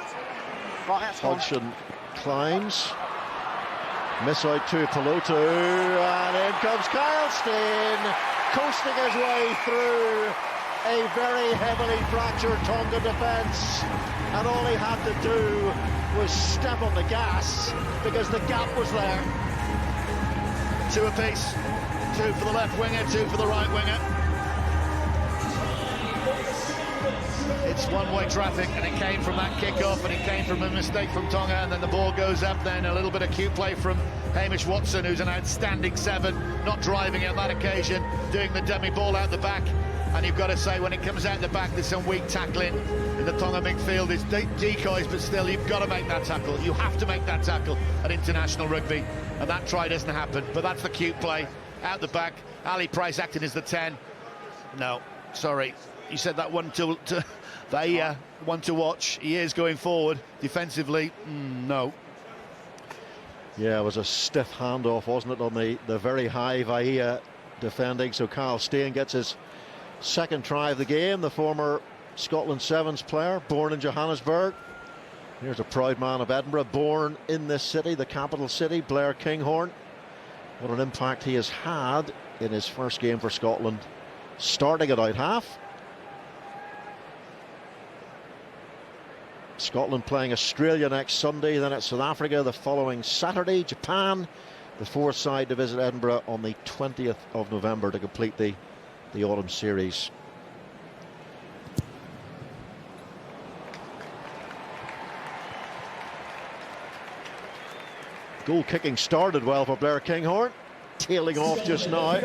Hodgson climbs. Miss out to Peloto, and in comes Kyle Steyn, coasting his way through a very heavily fractured Tonga defence, and all he had to do was step on the gas because the gap was there. 2 apiece, 2 for the left winger, 2 for the right winger. It's one-way traffic, and it came from that kick-off, and it came from a mistake from Tonga, and then the ball goes up, then a little bit of cute play from Hamish Watson, who's an outstanding 7, not driving on that occasion, doing the dummy ball out the back. And you've got to say, when it comes out the back, there's some weak tackling in the Tonga midfield. It's decoys, but still, you've got to make that tackle. You have to make that tackle at international rugby, and that try doesn't happen. But that's the cute play. Out the back, Ali Price acting as the 10. No, sorry. You said that one to one to watch. He is going forward defensively. No. Yeah, it was a stiff handoff, wasn't it, on the very high Vaia defending. So Carl Steyn gets his second try of the game, the former Scotland Sevens player, born in Johannesburg. Here's a proud man of Edinburgh, born in this city, the capital city, Blair Kinghorn. What an impact he has had in his first game for Scotland, starting at out half. Scotland playing Australia next Sunday, then at South Africa the following Saturday, Japan, the fourth side to visit Edinburgh on the 20th of November to complete the autumn series. Goal kicking started well for Blair Kinghorn, tailing off just now. I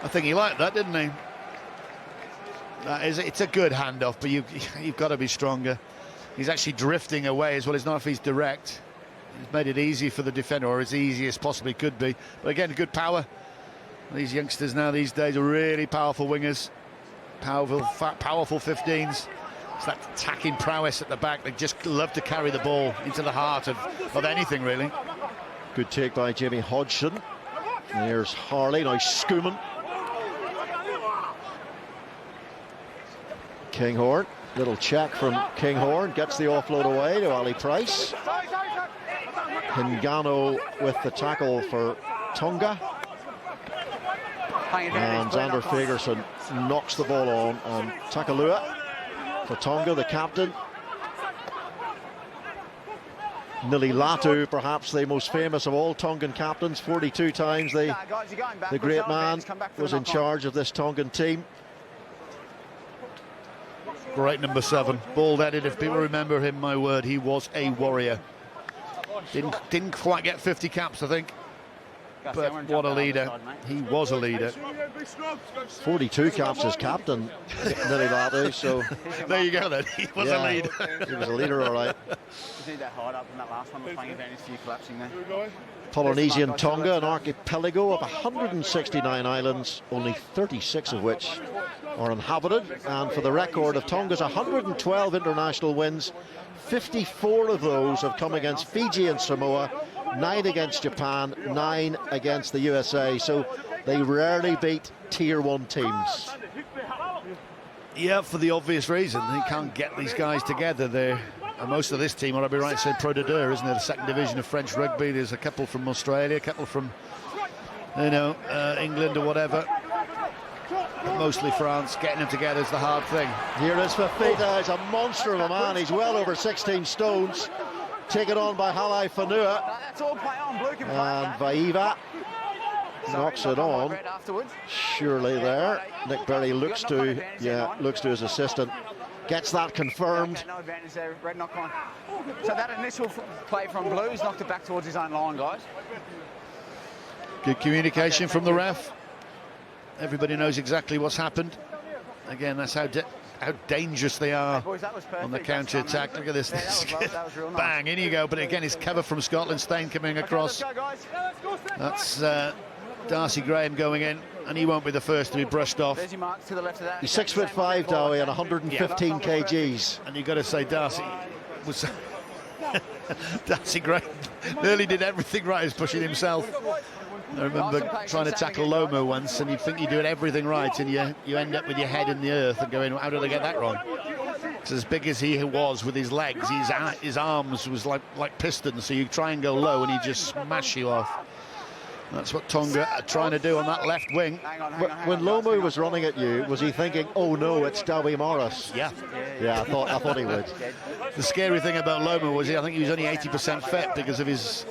think he liked that, didn't he? It's a good handoff, but you've got to be stronger. He's actually drifting away as well. It's not if he's direct. He's made it easy for the defender, or as easy as possibly could be. But again, good power. These youngsters now these days are really powerful wingers, powerful 15s. It's that attacking prowess at the back. They just love to carry the ball into the heart of anything, really. Good take by Jamie Hodgson. There's Harley, now Schoeman. Kinghorn, little check from Kinghorn, gets the offload away to Ali Price. Hingano with the tackle for Tonga. And Xander Fagerson knocks the ball on, and Takalua for Tonga, the captain. Nili Latu, perhaps the most famous of all Tongan captains, 42 times the great man was in charge of this Tongan team. Great number 7, bald-headed. If people remember him, my word, he was a warrior. Didn't quite get 50 caps, I think. But what a leader. He was a leader. 42 caps as captain, Nili Latu, so there you go then. He was a leader. He was a leader, all right. Polynesian Tonga, an archipelago of 169 islands, only 36 of which are inhabited. And for the record of Tonga's 112 international wins, 54 of those have come against Fiji and Samoa, 9 against Japan, 9 against the USA. So they rarely beat Tier 1 teams. Yeah, for the obvious reason. They can't get these guys together. Most of this team, or I'd be right to say Pro de Deux, isn't it? The second division of French rugby. There's a couple from Australia, a couple from, England or whatever. But mostly France. Getting them together is the hard thing. Here is Fafita. He's a monster of a man. He's well over 16 stones. Taken on by Halai Fanua. And Vaiva knocks it on. Surely there. Nick Berry looks to his assistant. Gets that confirmed. So that initial play from Blues knocked it back towards his own line, guys. Good communication from the ref. Everybody knows exactly what's happened. Again, that's how dangerous they are on the counter-attack. Look at this. Bang, in you go. But again, it's cover from Scotland. Steyn coming across. That's Darcy Graham going in, and he won't be the first to be brushed off. He's 6'5", Dowie, and 115 kgs. And you've got to say Darcy was... Darcy Graham nearly did everything right as pushing himself. I remember trying to tackle Lomo once, and you think you're doing everything right, and you end up with your head in the earth and going, how did I get that wrong? Because as big as he was with his legs, his arms was like pistons, so you try and go low and he just smash you off. That's what Tonga are trying to do on that left wing. When Lomu was running at you, was he thinking, oh no, it's Dowie Morris? Yeah. Yeah, I thought he would. The scary thing about Lomu was I think he was only 80% fit because of his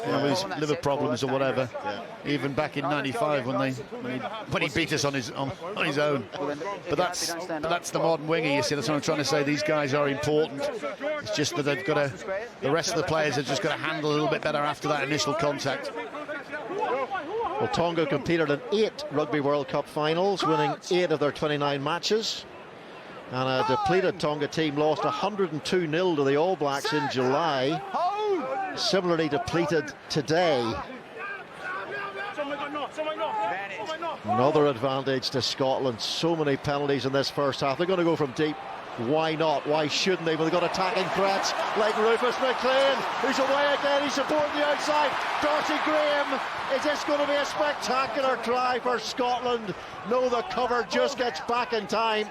liver problems or whatever. Yeah. Even back in '95 when he beat us on his own. But that's the modern winger, you see. That's what I'm trying to say. These guys are important. It's just that they've got the rest of the players have just got to handle a little bit better after that initial contact. Well, Tonga competed in 8 Rugby World Cup finals, winning 8 of their 29 matches. And a depleted Tonga team lost 102-0 to the All Blacks in July. Similarly depleted today. Another advantage to Scotland. So many penalties in this first half. They're going to go from deep. Why not? Why shouldn't they? Well, they've got attacking threats like Rufus McLean, who's away again. He's supporting the outside. Darcy Graham. Is this going to be a spectacular try for Scotland? No, the cover just gets back in time.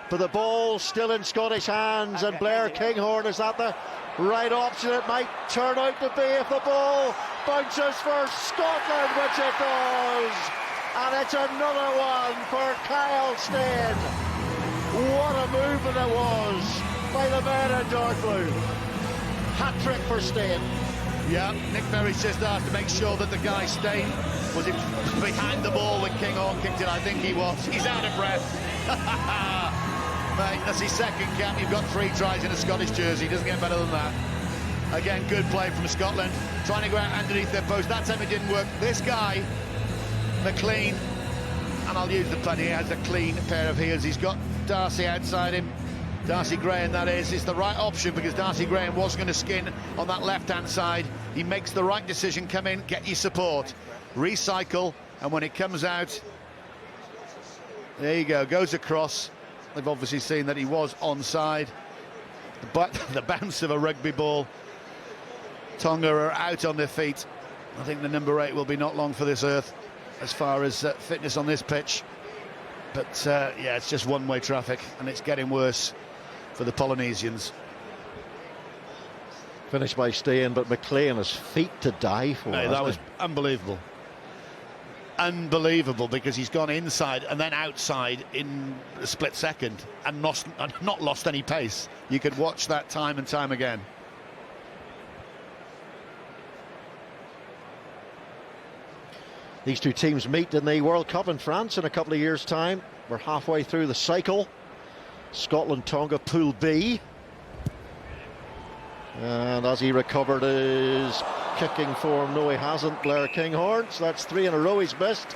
But the ball still in Scottish hands, and Blair Kinghorn, is that the right option? It might turn out to be if the ball bounces for Scotland, which it does. And it's another one for Kyle Steyn. What a movement it was by the man in dark blue. Hat-trick for Steyn. Yeah, Nick Berry's just asked to make sure that the guy Steyn was behind the ball when Kinghorn kicked it. I think he was. He's out of breath. Mate, that's his second cap. You've got 3 tries in a Scottish jersey. Doesn't get better than that. Again, good play from Scotland. Trying to go out underneath their post. That time it didn't work. This guy, McLean, and I'll use the pun, he has a clean pair of heels. He's got Darcy outside him. Darcy Graham, that is the right option, because Darcy Graham was going to skin on that left-hand side. He makes the right decision. Come in, get your support, recycle, and when it comes out, there you go, goes across. They've obviously seen that he was onside, but the bounce of a rugby ball. Tonga are out on their feet. I think the number 8 will be not long for this earth as far as fitness on this pitch. But yeah, it's just one-way traffic, and it's getting worse for the Polynesians. Finished by Steyn, but McLean has feet to die for. Hey, that was unbelievable. Unbelievable, because he's gone inside and then outside in a split second and not lost any pace. You could watch that time and time again. These two teams meet in the World Cup in France in a couple of years' time. We're halfway through the cycle. Scotland, Tonga, Pool B. And as he recovered his kicking form, no, he hasn't, Blair Kinghorn. So that's 3 in a row he's missed.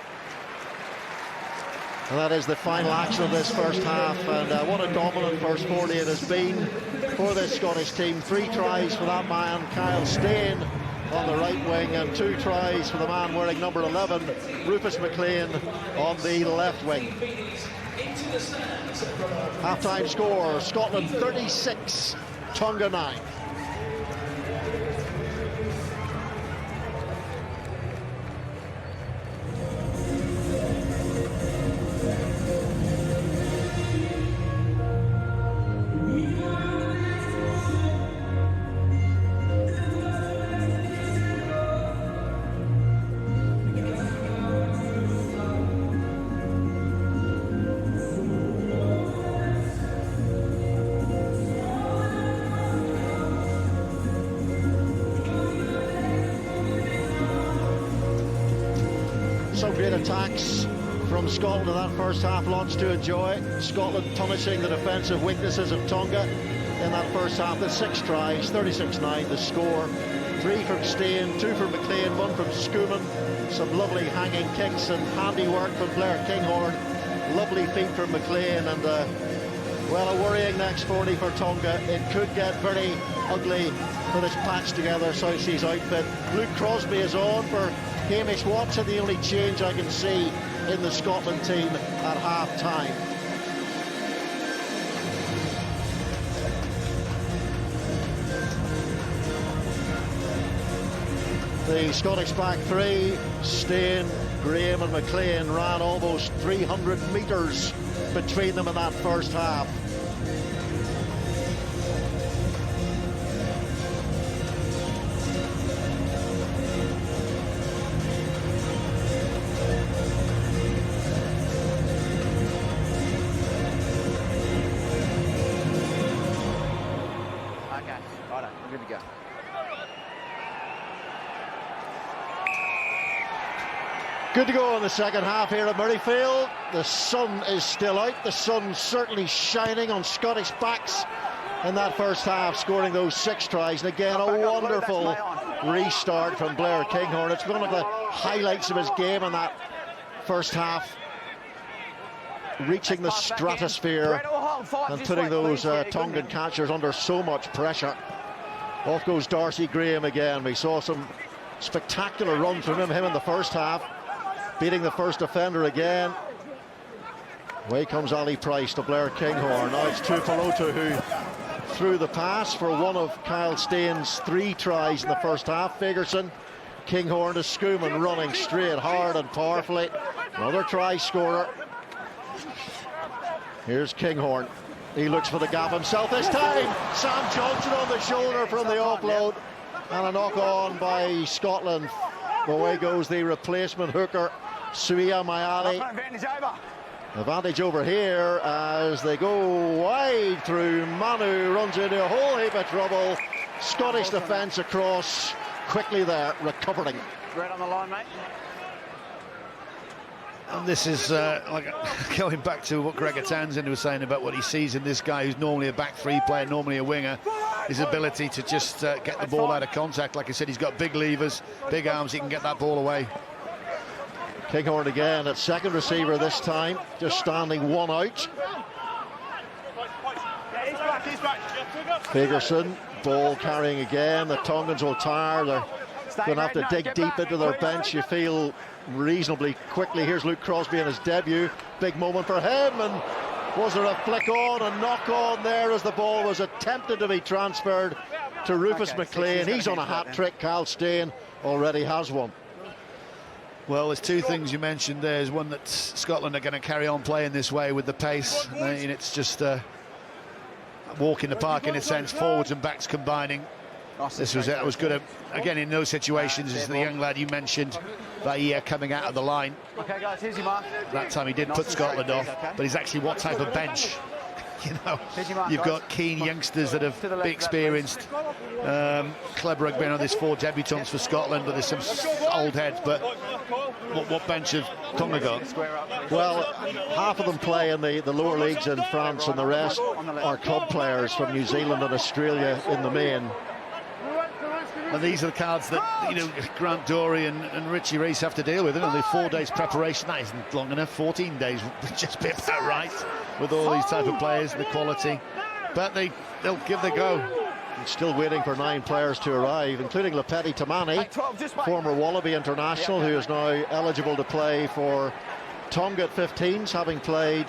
And that is the final action of this first half. And what a dominant first 40 it has been for this Scottish team. 3 tries for that man, Kyle Steyn, on the right wing, and 2 tries for the man wearing number 11, Rufus McLean, on the left wing. Half-time score, Scotland 36, Tonga 9. Some great attacks from Scotland in that first half, lots to enjoy. Scotland punishing the defensive weaknesses of Tonga in that first half. The 6 tries, 36-9 the score. 3 from Steyn, 2 from McLean, 1 from Schoeman. Some lovely hanging kicks and handiwork from Blair Kinghorn. Lovely feet from McLean, and well, a worrying next 40 for Tonga. It could get very ugly for this patched together South Seas outfit. Luke Crosby is on for Hamish Watson, the only change I can see in the Scotland team at half-time. The Scottish back 3, Steyn, Graham and McLean, ran almost 300 metres between them in that first half. Good to go. Good to go in the second half here at Murrayfield. The sun is still out. The sun certainly shining on Scottish backs in that first half, scoring those 6 tries. And again, a wonderful restart from Blair Kinghorn. It's one of the highlights of his game in that first half, reaching the stratosphere and putting those Tongan catchers under so much pressure. Off goes Darcy Graham again. We saw some spectacular runs from him in the first half, beating the first defender again. Away comes Ali Price to Blair Kinghorn. Now it's Tuipulotu who threw the pass for one of Kyle Staines' 3 tries in the first half. Fagerson, Kinghorn to Schoeman, running straight, hard and powerfully. Another try scorer. Here's Kinghorn. He looks for the gap himself this time. Sam Johnson on the shoulder from the offload. And a knock on by Scotland. Away goes the replacement hooker, Suia Mayali. Advantage over here as they go wide through. Manu runs into a whole heap of trouble. Scottish defence across quickly there, recovering. Right on the line, mate. And this is like going back to what Gregor Townsend was saying about what he sees in this guy who's normally a back 3 player, normally a winger. His ability to just get the ball out of contact. Like I said, he's got big levers, big arms, he can get that ball away. Kinghorn again at second receiver this time, just standing one out. Fagerson, ball carrying again. The Tongans will tire. They're going to have to dig deep into their bench, you feel, reasonably quickly. Here's Luke Crosby in his debut. Big moment for him. And was there a flick on, a knock on there as the ball was attempted to be transferred to Rufus McLean. He's on a hat-trick. Kyle Steyn already has one. Well, there's 2 things you mentioned. There's one that Scotland are going to carry on playing this way with the pace. And it's just a walk in the park in a sense, forwards and backs combining. This was it. It was good. Again, in those situations, is the young lad you mentioned, Bahia coming out of the line. Okay, guys, here's your mark. That time he did put Scotland off, but he's actually what type of bench? You know, you've got keen youngsters that have been experienced. Clever been on this 4 debutants for Scotland, but there's some old heads. But what bench have Tonga got? Well, half of them play in the lower leagues in France, and the rest are club players from New Zealand and Australia in the main. And these are the cards that, you know, Grant Dorey and Richie Rees have to deal with. The 4 days preparation, that isn't long enough. 14 days would just be about right with all these type of players and the quality. But they'll give the go. Still waiting for 9 players to arrive, including Lepeti Tamani, former Wallaby international, who is now eligible to play for Tonga at 15s, having played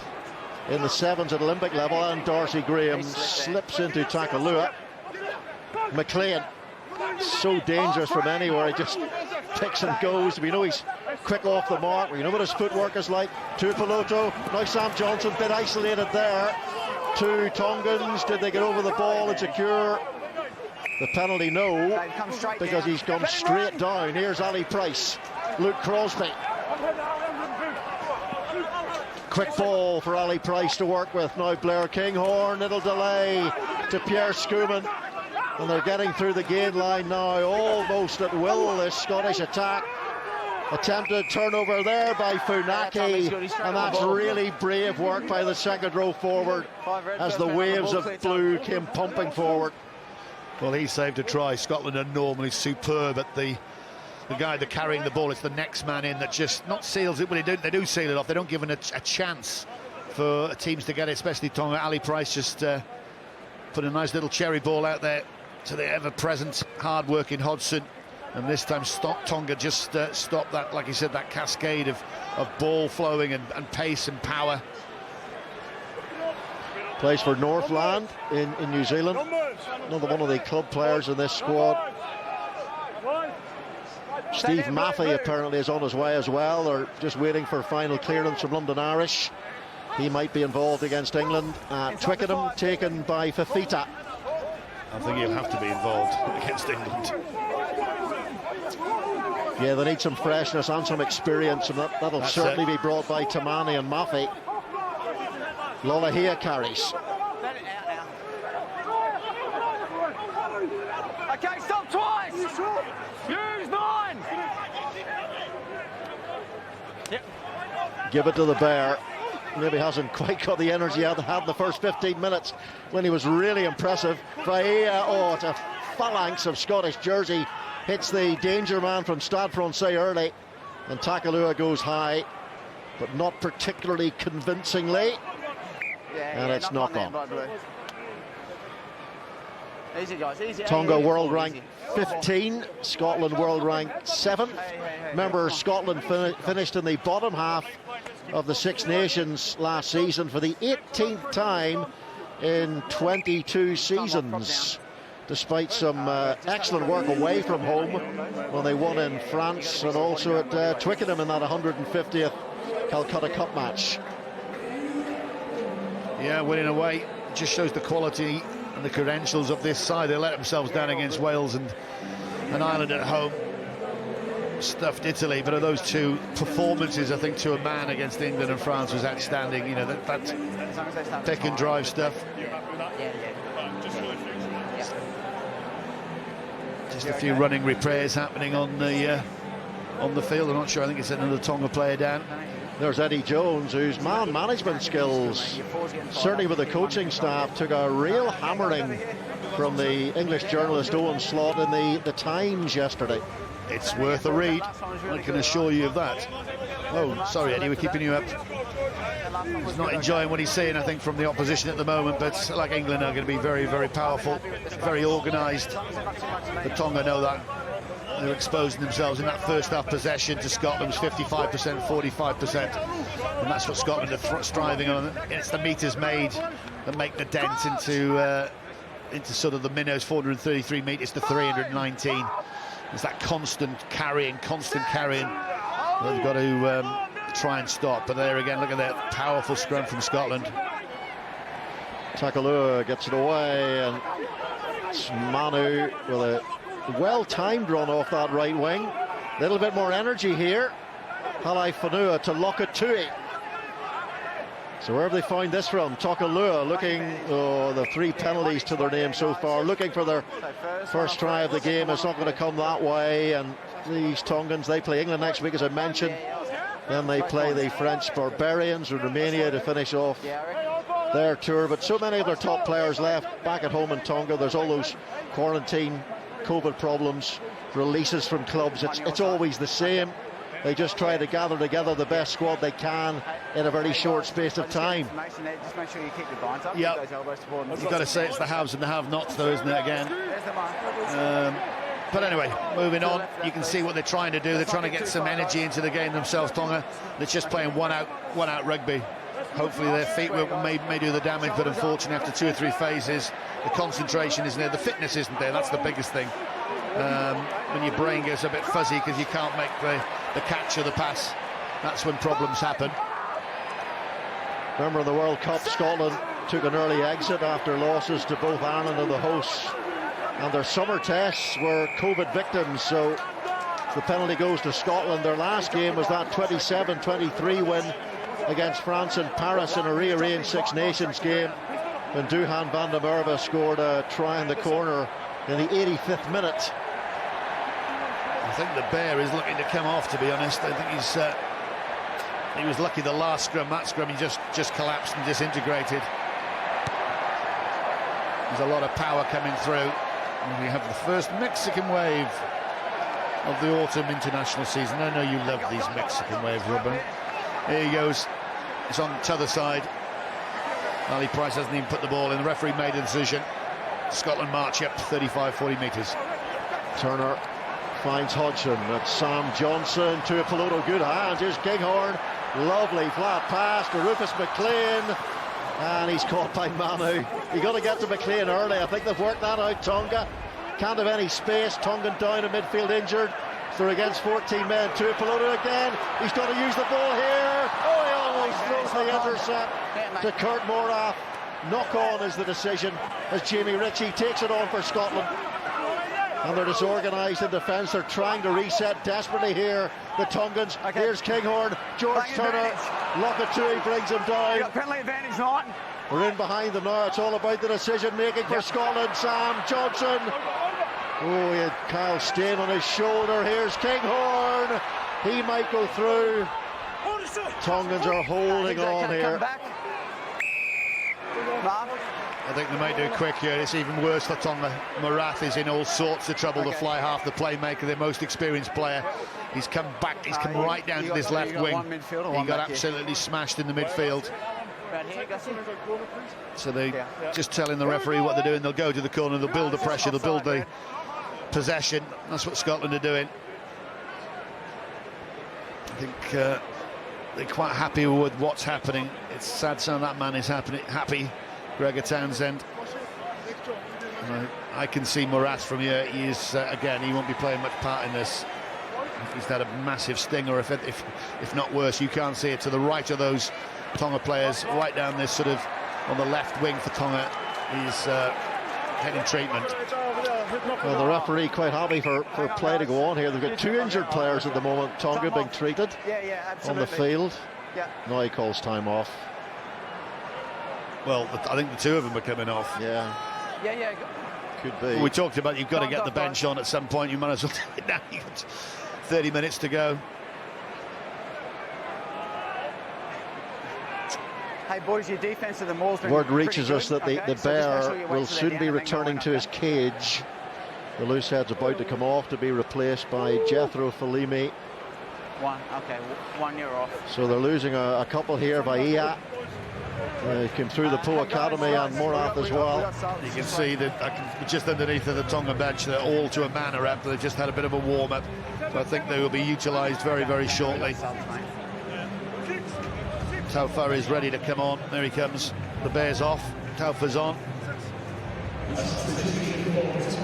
in the 7s at Olympic level. And Darcy Graham slips into Takalua. McLean, so dangerous from anywhere, he just picks and goes. We know he's quick off the mark, we know what his footwork is like. Tuipulotu, now Sam Johnson, bit isolated there. 2 Tongans, did they get over the ball and secure the penalty? No, because he's gone straight down. Here's Ali Price, Luke Crosby. Quick ball for Ali Price to work with. Now Blair Kinghorn, it'll delay to Pierre Schoeman. And they're getting through the gain line now, almost at will, this Scottish attack. Attempted turnover there by Funaki, and that's really brave work by the second row forward as the waves of blue came pumping forward. Well, he saved a try. Scotland are normally superb at the guy that carrying the ball. It's the next man in that just not seals it, but they do seal it off. They don't give it a chance for teams to get it, especially Tonga. Ali Price just put a nice little cherry ball out there to the ever-present, hard-working Hodgson, and this time Tonga just stopped that, like you said, that cascade of ball flowing and pace and power. Plays for Northland in New Zealand. Another one of the club players in this squad. Steve Maffey apparently is on his way as well. They're just waiting for final clearance from London Irish. He might be involved against England. Twickenham taken by Fafita. I think he'll have to be involved against England. Yeah, they need some freshness and some experience, and that'll certainly be brought by Tamani and Maffey. Lolohea carries. Okay, stop twice! Use 9! Yep. Give it to the Bear. Maybe hasn't quite got the energy out had the first 15 minutes when he was really impressive. Bahia, oh, it's a phalanx of Scottish jersey. Hits the danger man from Stade Francais early. And Takalua goes high, but not particularly convincingly. And it's knock on. Easy, guys, easy. Tonga world rank 15, Scotland world rank 7th. Remember, Scotland finished in the bottom half of the Six Nations last season for the 18th time in 22 seasons, despite some excellent work away from home when they won in France and also at Twickenham in that 150th Calcutta Cup match. Yeah, winning away just shows the quality and the credentials of this side. They let themselves down against Wales and Ireland at home. Stuffed Italy, but of those two performances, I think to a man against England and France was outstanding. You know, that pick and drive stuff. Just a few running repairs happening on the field. I'm not sure. I think it's another Tonga player down. There's Eddie Jones, whose man management skills, certainly with the coaching staff, took a real hammering from the English journalist Owen Slott in the Times yesterday. It's worth a read, I can assure you of that. Oh, sorry, Eddie, we're keeping you up. He's not enjoying what he's seeing, I think, from the opposition at the moment, but like England are going to be very, very powerful, very organised. But Tonga know that. They're exposing themselves in that first half possession to Scotland's 55%, 45%. And that's what Scotland are striving on. It's the metres made that make the dent into sort of the minnows, 433 metres to 319. It's that constant carrying that they've got to try and stop. But there again, look at that powerful scrum from Scotland. Takalua gets it away, and it's Manu with a well-timed run off that right wing. A little bit more energy here. Halai Whanua to Lokatui. So where have they found this from? Takalua looking, the 3 penalties to their name so far, looking for their first try of the game. It's not going to come that way, and these Tongans, they play England next week, as I mentioned. Then they play the French Barbarians in Romania to finish off their tour. But so many of their top players left back at home in Tonga. There's all those quarantine, COVID problems, releases from clubs. It's always the same. They just try to gather together the best squad they can in a very short space of time. Just make sure you keep your binds up. Yeah, you've got to say it's the haves and the have-nots, though, isn't it? Again. But anyway, moving on, you can see what they're trying to do. They're trying to get some energy into the game themselves, Tonga. They're just playing one-out rugby. Hopefully their feet may do the damage, but unfortunately after 2 or 3 phases, the concentration isn't there, the fitness isn't there. That's the biggest thing. When your brain gets a bit fuzzy because you can't make the catch or the pass, that's when problems happen. Remember in the World Cup, Scotland took an early exit after losses to both Ireland and the hosts, and their summer tests were COVID victims, so the penalty goes to Scotland. Their last game was that 27-23 win against France in Paris in a rearranged Six Nations game, when Duhan van der Merwe scored a try in the corner in the 85th minute. I think the bear is looking to come off, to be honest. I think he was lucky the last scrum, that scrum, he just collapsed and disintegrated. There's a lot of power coming through. And we have the first Mexican wave of the autumn international season. I know you love these Mexican waves, Robin. Here he goes. It's on the other side. Ali Price hasn't even put the ball in. The referee made a decision. Scotland march up 35-40 metres. Turner finds Hodgson. That's Sam Johnson to a Peloto. Good hands. Here's Kinghorn. Lovely flat pass to Rufus McLean. And he's caught by Manu. You got to get to McLean early. I think they've worked that out, Tonga. Can't have any space. Tongan down in midfield injured. So they're against 14 men. To Peloto again. He's got to use the ball here. Oh, he almost throws the intercept to Kurt Morath. Knock on is the decision as Jamie Ritchie takes it on for Scotland. And they're disorganised in defence. They're trying to reset desperately here. The Tongans. Okay. Here's Kinghorn. George Turner. Lokatui brings him down. You got penalty advantage, not. We're in behind them now. It's all about the decision making for Scotland. Sam Johnson. Oh, he had Kyle Stain on his shoulder. Here's Kinghorn. He might go through. Tongans are holding on here. I think they might do quick here. It's even worse for Tonga. Morath is in all sorts of trouble to fly half the playmaker, their most experienced player. He's come back, he's come right down to this left wing. He got absolutely smashed in the midfield. So they're just telling the referee what they're doing. They'll go to the corner, they'll build the pressure, they'll build the possession. That's what Scotland are doing. I think they're quite happy with what's happening. It's sad some of that man is happy, Gregor Townsend. I can see Morath from here. He is, again, he won't be playing much part in this. He's had a massive stinger, if not worse. You can't see it to the right of those Tonga players, right down this sort of on the left wing for Tonga. He's getting treatment. Well, the referee quite happy for play to go on here. They've got 2 injured players at the moment. Tonga being treated on the field. Now he calls time off. Well, I think the 2 of them are coming off. Yeah. Could be. Well, we talked about you've got to get the bench on at some point. You might as well take it now. You've got 30 minutes to go. Hey boys, your defense of the Maul's been Word reaches good. us that the bear will soon be returning to his cage. The loose head's about to come off to be replaced by Jethro Falimi. 1 year off. So they're losing a couple here by Ia. Came through the Po Academy and Morath as well. You can see that just underneath of the Tonga bench, they're all to a man around. They've just had a bit of a warm-up. So I think they will be utilised very, very shortly. Taufa is ready to come on. There he comes. The bear's off. Taufa's on.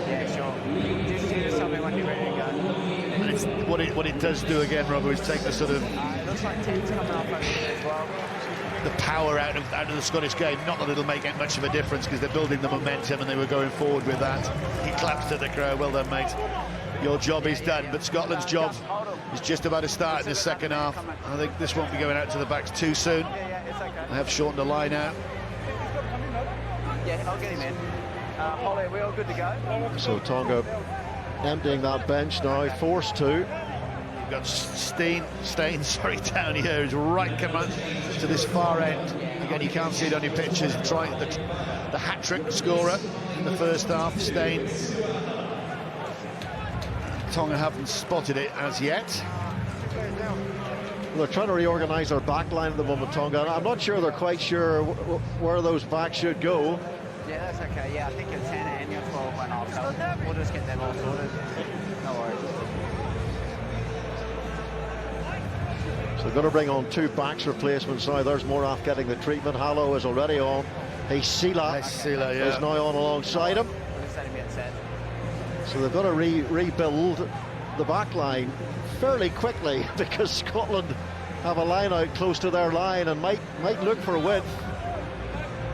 Yeah, sure. Just tell me when you're ready to go. And it's, what it does do again, Robert, is take the sort of It looks like Tim's coming up over here as well. the power out of the Scottish game. Not that it'll make much of a difference because they're building the momentum and they were going forward with that. He claps to the crowd. Well done, mate. Your job is done, but Scotland's job is just about to start in the second half. I think this won't be going out to the backs too soon. They have shortened the line out. Yeah, I'll get him in. Holly, are we all good to go? So Tonga emptying that bench now, forced to. You've got Stain, down here. He's right coming to this far end. Again, you can't see it on your pictures. Trying the hat-trick scorer in the first half, Stain. Tonga haven't spotted it as yet. Well, they're trying to reorganise their back line at the moment, Tonga. I'm not sure they're quite sure where those backs should go. Yeah, that's okay. Yeah, I think your 10 and your 12 went off, so we'll just get them all sorted. No worries. So they're going to bring on 2 backs replacements now. There's Morath getting the treatment. Hallow is already on. Sila is now on alongside him. We'll just let him get set. So they've got to rebuild the back line fairly quickly because Scotland have a line out close to their line and might look for a width.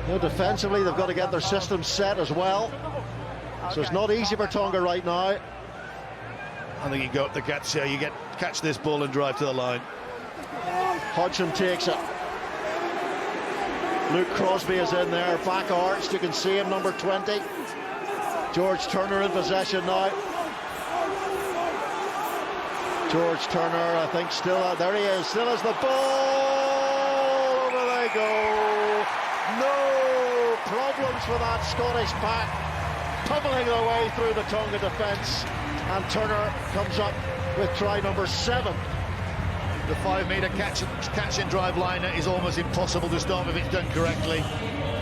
You know, defensively, they've got to get their system set as well. So it's not easy for Tonga right now. I think you go up the guts here. You catch this ball and drive to the line. Hodgson takes it. Luke Crosby is in there, back arched. You can see him, number 20. George Turner in possession now. George Turner, I think, still out. There he is. Still has the ball. Over they go. No problems for that Scottish pack, pummeling their way through the Tonga defence, and Turner comes up with try number 7. The 5-metre catch and drive liner is almost impossible to stop if it's done correctly.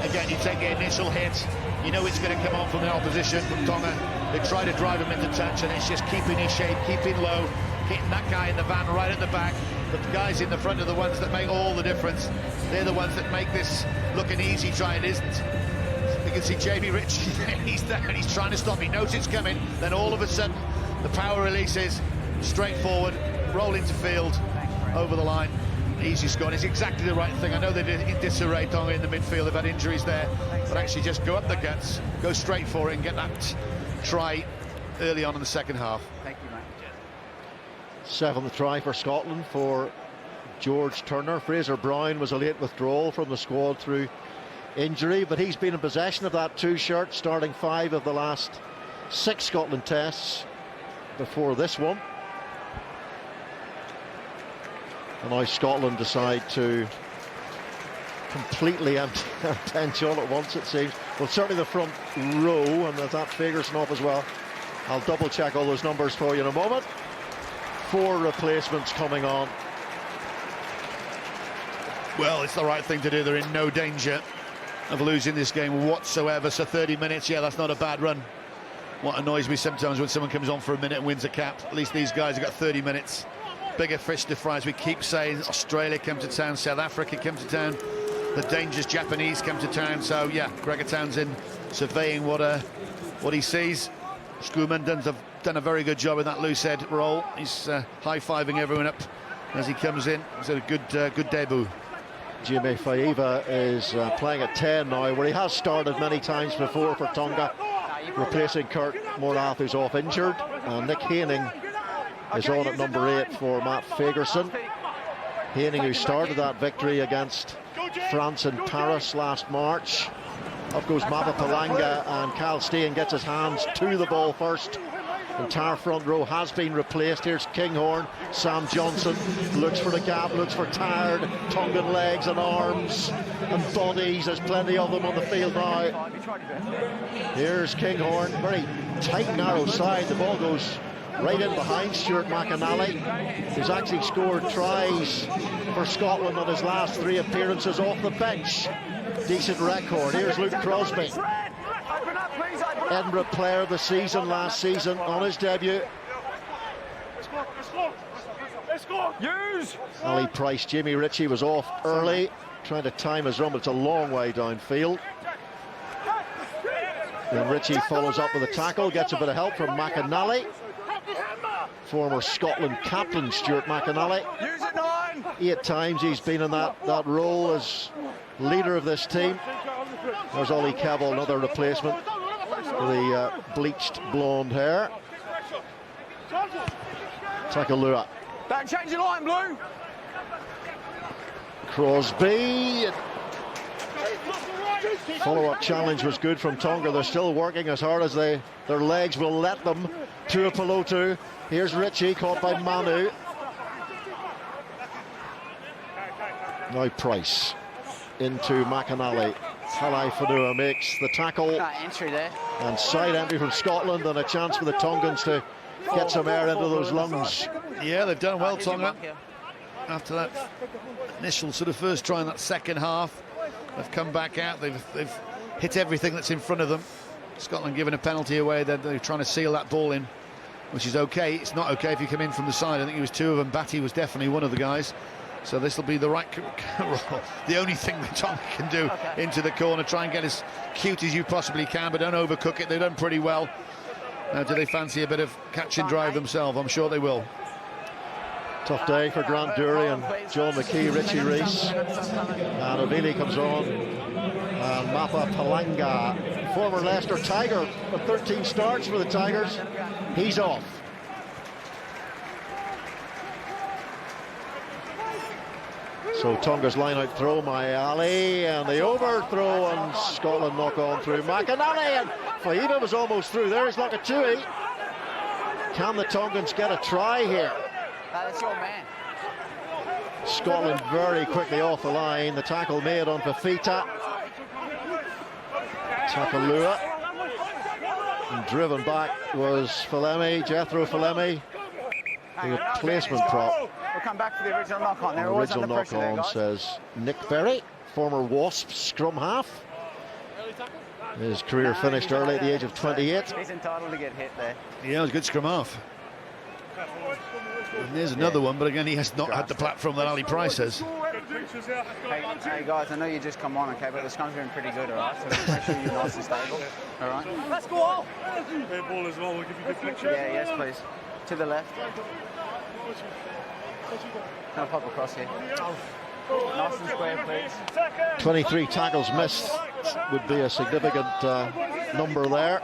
Again, you take the initial hit, you know it's going to come on from the opposition, from Tonga. They try to drive him into touch, and it's just keeping his shape, keeping low, hitting that guy in the van right at the back. The guys in the front are the ones that make all the difference. They're the ones that make this look an easy try. It isn't. You can see Jamie Ritchie, he's there and he's trying to stop. He knows it's coming. Then all of a sudden, the power releases, straight forward, roll into field, over the line. Easy score. It's exactly the right thing. I know they did in disarray Tonga in the midfield. They've had injuries there, but actually just go up the guts, go straight for it and get that try early on in the second half. Thank you, mate. 7th try for Scotland for George Turner. Fraser Brown was a late withdrawal from the squad through injury, but he's been in possession of that 2 shirt, starting 5 of the last 6 Scotland tests before this one. And now Scotland decide to completely empty their bench all at once, it seems. Well, certainly the front row, and that figures off as well. I'll double check all those numbers for you in a moment. 4 replacements coming on. Well, it's the right thing to do. They're in no danger of losing this game whatsoever. So 30 minutes, yeah, that's not a bad run. What annoys me sometimes when someone comes on for a minute and wins a cap, at least these guys have got 30 minutes. Bigger fish to fry, as we keep saying. Australia come to town, South Africa come to town, the dangerous Japanese come to town. So yeah, Gregor Townsend surveying what he sees. Schoeman done a very good job in that loose head roll. He's high-fiving everyone up as he comes in. He's had a good debut. Jimmy Faiva is playing at 10 now, where he has started many times before for Tonga, replacing Kurt Morath, who's off injured. Nick Haining is on at number 8 for Matt Fagerson. Haining, who started that victory against France in Paris last March. Up goes Mapa Palanga, and Cal Steen gets his hands to the ball first. The entire front row has been replaced. Here's Kinghorn. Sam Johnson looks for the gap, looks for tired Tongan legs and arms and bodies. There's plenty of them on the field now. Here's Kinghorn. Very tight, narrow side. The ball goes right in behind Stuart McAnally, who's actually scored tries for Scotland on his last 3 appearances off the bench. Decent record. Here's Luke Crosby, Edinburgh Player of the Season last season on his debut. Ali Price, Jimmy Ritchie was off early, trying to time his run, but it's a long way downfield. Then Ritchie follows up with a tackle, gets a bit of help from McAnally. Former Scotland captain Stuart McAnally. 8 times he's been in that role as leader of this team. There's Ollie Cavill, another replacement for the bleached blonde hair. Takalua. Don't change your line, Blue. Crosby. Follow-up challenge was good from Tonga. They're still working as hard as their legs will let them. Tuipulotu. Here's Ritchie, caught by Manu. Now Price into McAnally. Halai Fanua makes the tackle. Entry there. And side entry from Scotland, and a chance for the Tongans to get some air into those lungs. Yeah, they've done well, Tonga. After that initial sort of first try in that second half, they've come back out. They've hit everything that's in front of them. Scotland giving a penalty away. They're trying to seal that ball in, which is okay. It's not okay if you come in from the side. I think it was 2 of them. Batty was definitely one of the guys. So this will be the right the only thing that Tonga can do into the corner. Try and get as cute as you possibly can, but don't overcook it. They've done pretty well. Now, do they fancy a bit of catch and drive themselves? I'm sure they will. Tough day for Grant Dury and John McKee, Richie Rees. And O'Neilly comes on. Mapa Palanga, former Leicester Tiger, with 13 starts for the Tigers. He's off. So Tonga's line-out throw, Ali, and the overthrow, and Scotland knock on through McAnally, and Faiva was almost through there. He's Lokatui. Can the Tongans get a try here? That's your man. Scotland very quickly off the line. The tackle made on Fafita. Takalua. And driven back was Falemi, Jethro Falemi. The replacement prop. We'll come back to the original knock-on. They're always Original under pressure there, knock-on, guys. says Nick Berry, former Wasps scrum half. His career finished early at the age of 28. He's entitled to get hit there. Yeah, it was a good scrum half. And there's another one, but again, he has not had the platform that Ali Price has. Hey guys, I know you just come on, okay, but the scrum's been pretty good, all right? So make sure you're nice and stable, all right? Let's go on! Ball as well, we'll give you good flexion. Yeah, yes, please. To the left. I'll pop across here. Nice and square, please. 23 tackles missed would be a significant number there.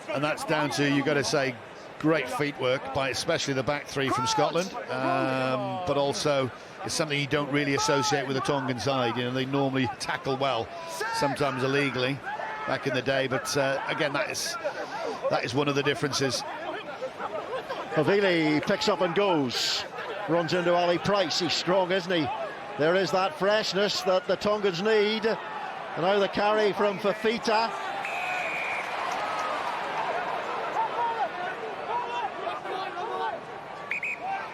And that's down to, you've got to say, great feet work by especially the back 3 from Scotland, but also it's something you don't really associate with the Tongan side. You know, they normally tackle well, sometimes illegally back in the day, but again, that is one of the differences. Havili picks up and goes, runs into Ali Price. He's strong, isn't he? There is that freshness that the Tongans need. And now the carry from Fafita.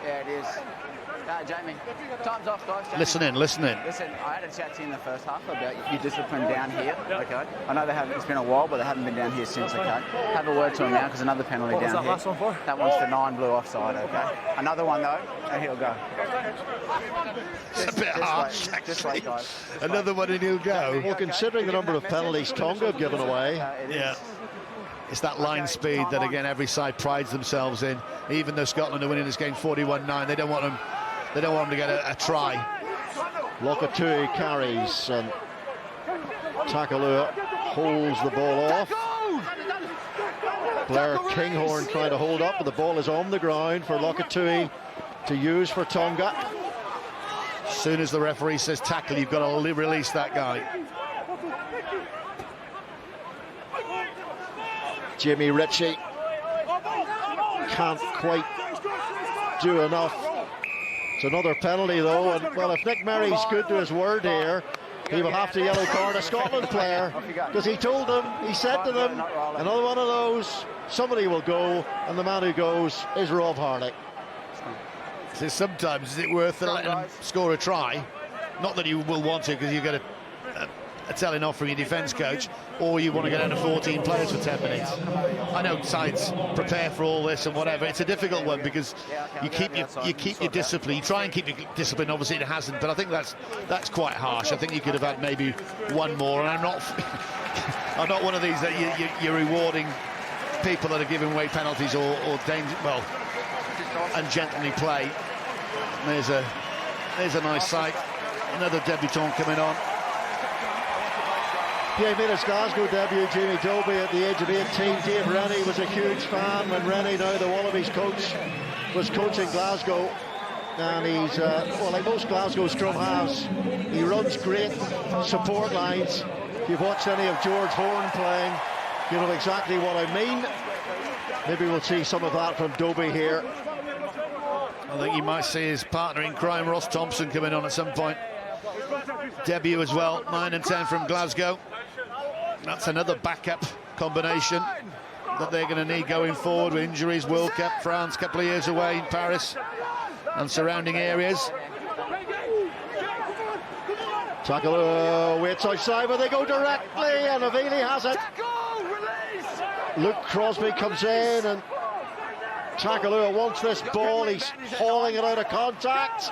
Yeah, it Jamie. Time's off, guys. Jamie. Listen in. Listen, I had a chat to you in the first half about your discipline down here, okay? I know it's been a while, but they haven't been down here since, okay? Have a word to them now, because another penalty down here. What was that last one for? That one's for 9 blue offside, okay? Another one, though, and he'll go. It's a bit harsh, just wait, guys. Another one and he'll go. Well, considering the number of penalties Tonga have given away. Yeah. It's that line speed that, again, every side prides themselves in. Even though Scotland are winning this game 41-9, they don't want them to get a try. Lokatui carries and Takalua holds the ball off. Blair Kinghorn trying to hold up, but the ball is on the ground for Lokatui to use for Tonga. As soon as the referee says tackle, you've got to release that guy. Jimmy Ritchie can't quite do enough. It's another penalty though, and well, if Nick Merry's good to his word here, he will have to yellow card a Scotland player, because he told them, he said to them, another one of those, somebody will go, and the man who goes is Rob Harley. So sometimes is it worth letting him score a try? Not that you will want to, because you get a telling off from your defence coach, or you want to get down to 14 players for 10 minutes. I know sides prepare for all this and whatever. It's a difficult one because you keep your discipline. You try and keep your discipline. Obviously, it hasn't, but I think that's quite harsh. I think you could have had maybe one more. And I'm not I'm not one of these that you're rewarding people that are giving away penalties or ungently play. There's a nice sight. Another debutant coming on. He made his Glasgow debut, Jamie Dobie, at the age of 18. Dave Rennie was a huge fan when Rennie, now the Wallabies coach, was coaching Glasgow. And he's, well, like most Glasgow scrum halves, he runs great support lines. If you've watched any of George Horne playing, you know exactly what I mean. Maybe we'll see some of that from Dobie here. I think you might see his partner in crime, Ross Thompson, coming on at some point. Debut as well, 9 and 10 from Glasgow. That's another backup combination that they're going to need going forward with injuries. World Cup, France, a couple of years away in Paris and surrounding areas. Tackle waits outside, but they go directly, and Avili has it. Luke Crosby comes in, and Takalua wants this ball. He's hauling it out of contact.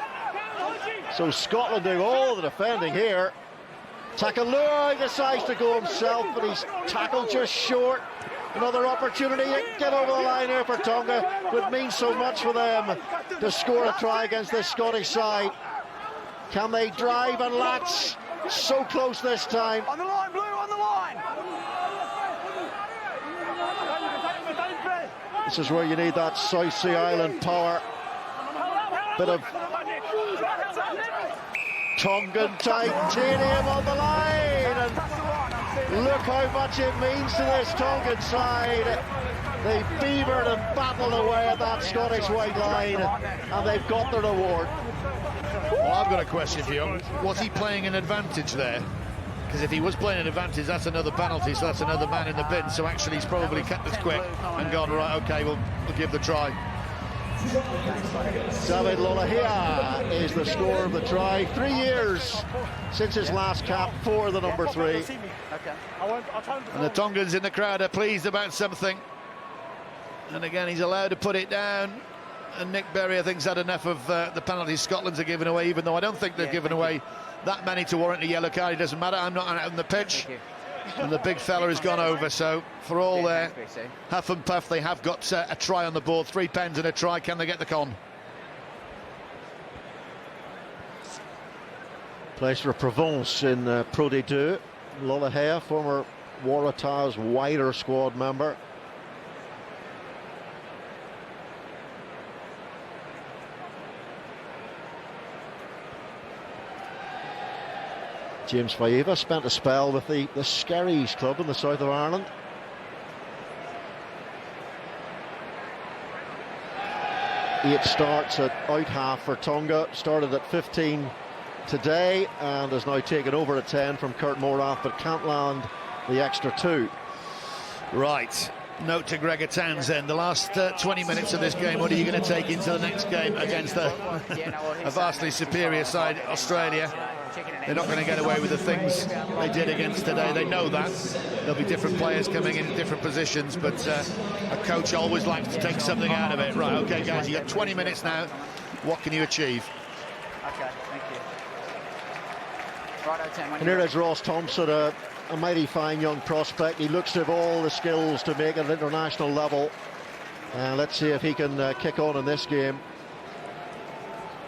So Scotland doing all the defending here. Takalua decides to go himself, but he's tackled just short. Another opportunity to get over the line here for Tonga. Would mean so much for them to score a try against this Scottish side. Can they drive and latch? So close this time. On the line, Blue, on the line! This is where you need that South Sea Island power. Bit of Tongan titanium on the line, and look how much it means to this Tongan side. They beavered and battled away at that Scottish white line, and they've got their reward. Well, I've got a question for you. Was he playing an advantage there? Because if he was playing an advantage, that's another penalty, so that's another man in the bin. So actually he's probably kept this quick and gone, right, OK, we'll give the try. David Lolahia is the scorer of the try. 3 years since his last cap for the number 3. And the Tongans in the crowd are pleased about something. And again, he's allowed to put it down. And Nick Berry, I think, has had enough of the penalties Scotland's are giving away, even though I don't think they've given away that many to warrant a yellow card. It doesn't matter, I'm not out on the pitch. And the big fella has gone over, so for all their huff and puff, they have got a try on the board. 3 pens and a try. Can they get the con? Plays for Provence in Pro D2. Lolahea, former Waratah's wider squad member. James Faiva spent a spell with the Skerries club in the south of Ireland. Eight starts at out half for Tonga. Started at 15 today and has now taken over at 10 from Kurt Morath, but can't land the extra 2. Right. note to Gregor Townsend. The last 20 minutes of this game, what are you going to take into the next game against a vastly superior side, Australia? They're not going to get away with the things they did against today. They know that. There'll be different players coming in different positions, but a coach always likes to take something out of it. Right, OK, guys, you got 20 minutes now. What can you achieve? OK, thank you. Right, and here is Ross Thompson, a mighty fine young prospect. He looks to have all the skills to make it at international level. Let's see if he can kick on in this game.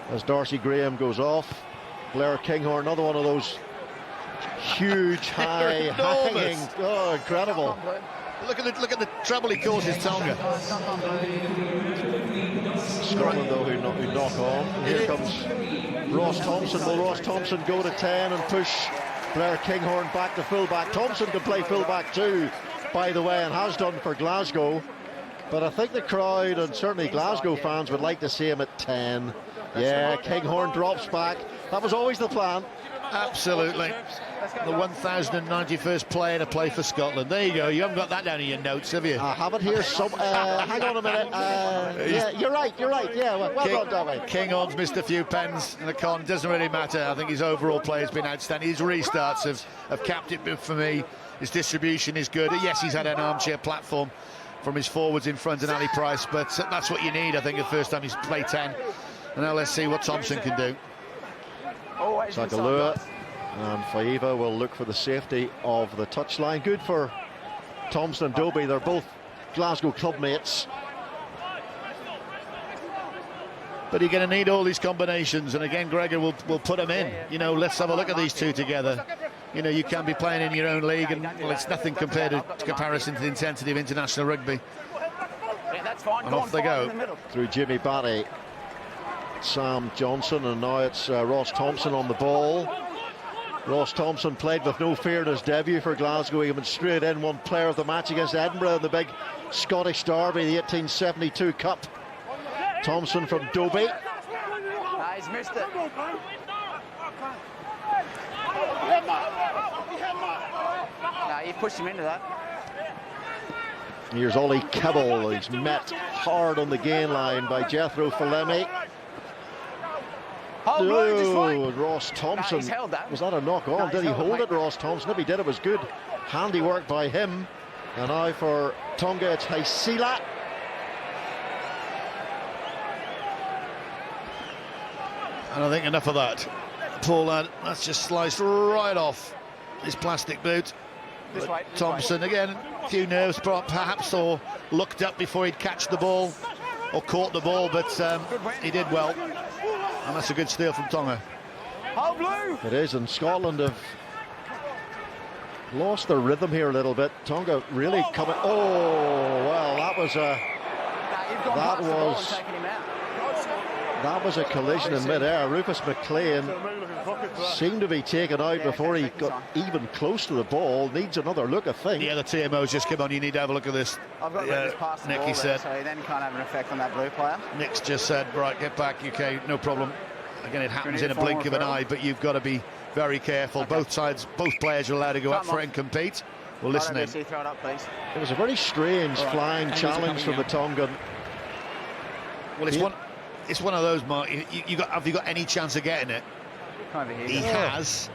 As Darcy Graham goes off. Blair Kinghorn, another one of those huge, high, hanging. Oh, incredible! Look at the trouble he causes Tonga. Scotland, though, who knock on. And here comes Ross Thompson. Will Ross Thompson go to 10 and push Blair Kinghorn back to fullback? Thompson can play fullback too, by the way, and has done for Glasgow. But I think the crowd, and certainly Glasgow fans, would like to see him at 10. Yeah, Kinghorn drops back. That was always the plan. Absolutely. The 1091st player to play for Scotland. There you go. You haven't got that down in your notes, have you? I have it here. Hang on a minute. Yeah, you're right. Yeah, well done, Davey. Kinghorn's missed a few pens in the con. It doesn't really matter. I think his overall play has been outstanding. His restarts have capped it for me. His distribution is good. Yes, he's had an armchair platform from his forwards in front and Ali Price, but that's what you need, I think, the first time he's played 10. And now let's see what Thompson can do. Sakalua and Faiva will look for the safety of the touchline. Good for Thompson and Dobie. They're both Glasgow club mates. But you're going to need all these combinations, and again, Gregor will put them in. You know, let's have a look at these two together. You know, you can be playing in your own league, and well, it's nothing compared to comparison to the intensity of international rugby. And off they go. Through Jimmy Batty, Sam Johnson, and now it's Ross Thompson on the ball. Ross Thompson played with no fear in his debut for Glasgow. He went straight in, won player of the match against Edinburgh in the big Scottish derby, the 1872 Cup. Thompson from Dobie. He's missed it. You pushed him into that. Here's Ollie Kebble. He's met hard on the gain line by Jethro Falemi. Ross Thompson. Was that a knock on? Did he hold it, Ross Thompson? If he did, it was good handiwork by him. And now for Tonga, it's Haisila. And I think enough of that. Poor lad, that's just sliced right off his plastic boot. Thompson, again, a few nerves perhaps, or looked up before he'd catch the ball, or caught the ball, but he did well. And that's a good steal from Tonga. It is, and Scotland have lost their rhythm here a little bit. Tonga really coming. Oh, well, that was a collision in mid-air. Rufus McLean seemed to be taken out before he got even close to the ball. Needs another look, I think. Yeah, the TMO's just come on. You need to have a look at this. I've got this past the Nick, ball he said. So he then can't have an effect on that blue player. Nick's just said, right, get back, UK, no problem. Again, it happens in a blink of an eye, but you've got to be very careful. Okay. Both sides, both players are allowed to go up for it and compete. Well, listen in. Throw it up, please. It was a very strange flying challenge from the Tongan. Well, it's one of those, Mark. Have you got any chance of getting it? He has.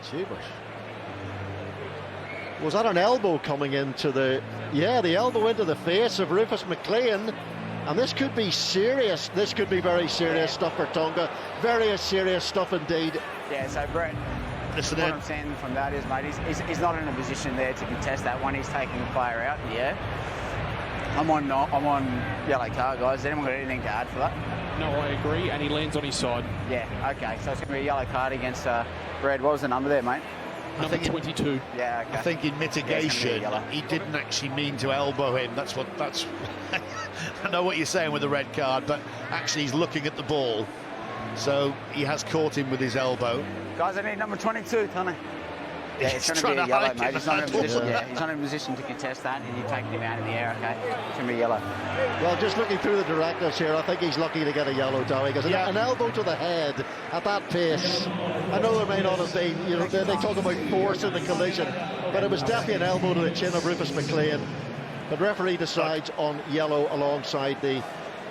Was that an elbow coming into the... Yeah, the elbow into the face of Rufus McLean. And this could be serious. This could be very serious stuff for Tonga. Very serious stuff indeed. Yeah, so Brett, what I'm saying from that is, mate, he's not in a position there to contest that one. He's taking the player out, yeah. I'm on yellow card, guys. Has anyone got anything to add for that? No, I agree, and he lands on his side. Yeah, okay, so it's going to be a yellow card against Brad. What was the number there, mate? Number 22. Yeah, okay. I think in mitigation, he didn't actually mean to elbow him. That's I know what you're saying with the red card, but actually he's looking at the ball. So he has caught him with his elbow. Guys, I need number 22, Tony. Yeah, it's going to be a yellow, mate. He's not in a position. Yeah, he's not in a position to contest that, and you're taking him out in the air. Okay, it's going to be yellow. Well, just looking through the directives here, I think he's lucky to get a yellow, Dowie, because an elbow to the head at that pace. I know there may not have been, you know, they talk about force in the collision, but it was definitely an elbow to the chin of Rufus McLean. But referee decides on yellow alongside the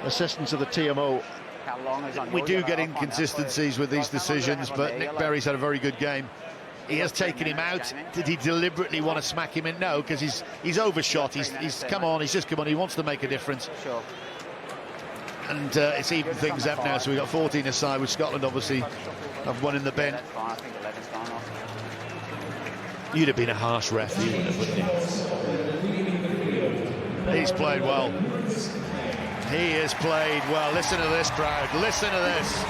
assistance of the TMO. How long is on We your do yellow? get I'll find out inconsistencies with these decisions, but Nick Berry's had a very good game. He has taken him out. Did he deliberately want to smack him in? No, because he's overshot. He's come on. He's just come on. He wants to make a difference. Sure. And it's even things up now. So we've got 14 aside, with Scotland obviously have one in the bin. That's fine. I think 11's fine off. You'd have been a harsh ref, you would have, wouldn't you? He's played well. He has played well. Listen to this crowd. Listen to this.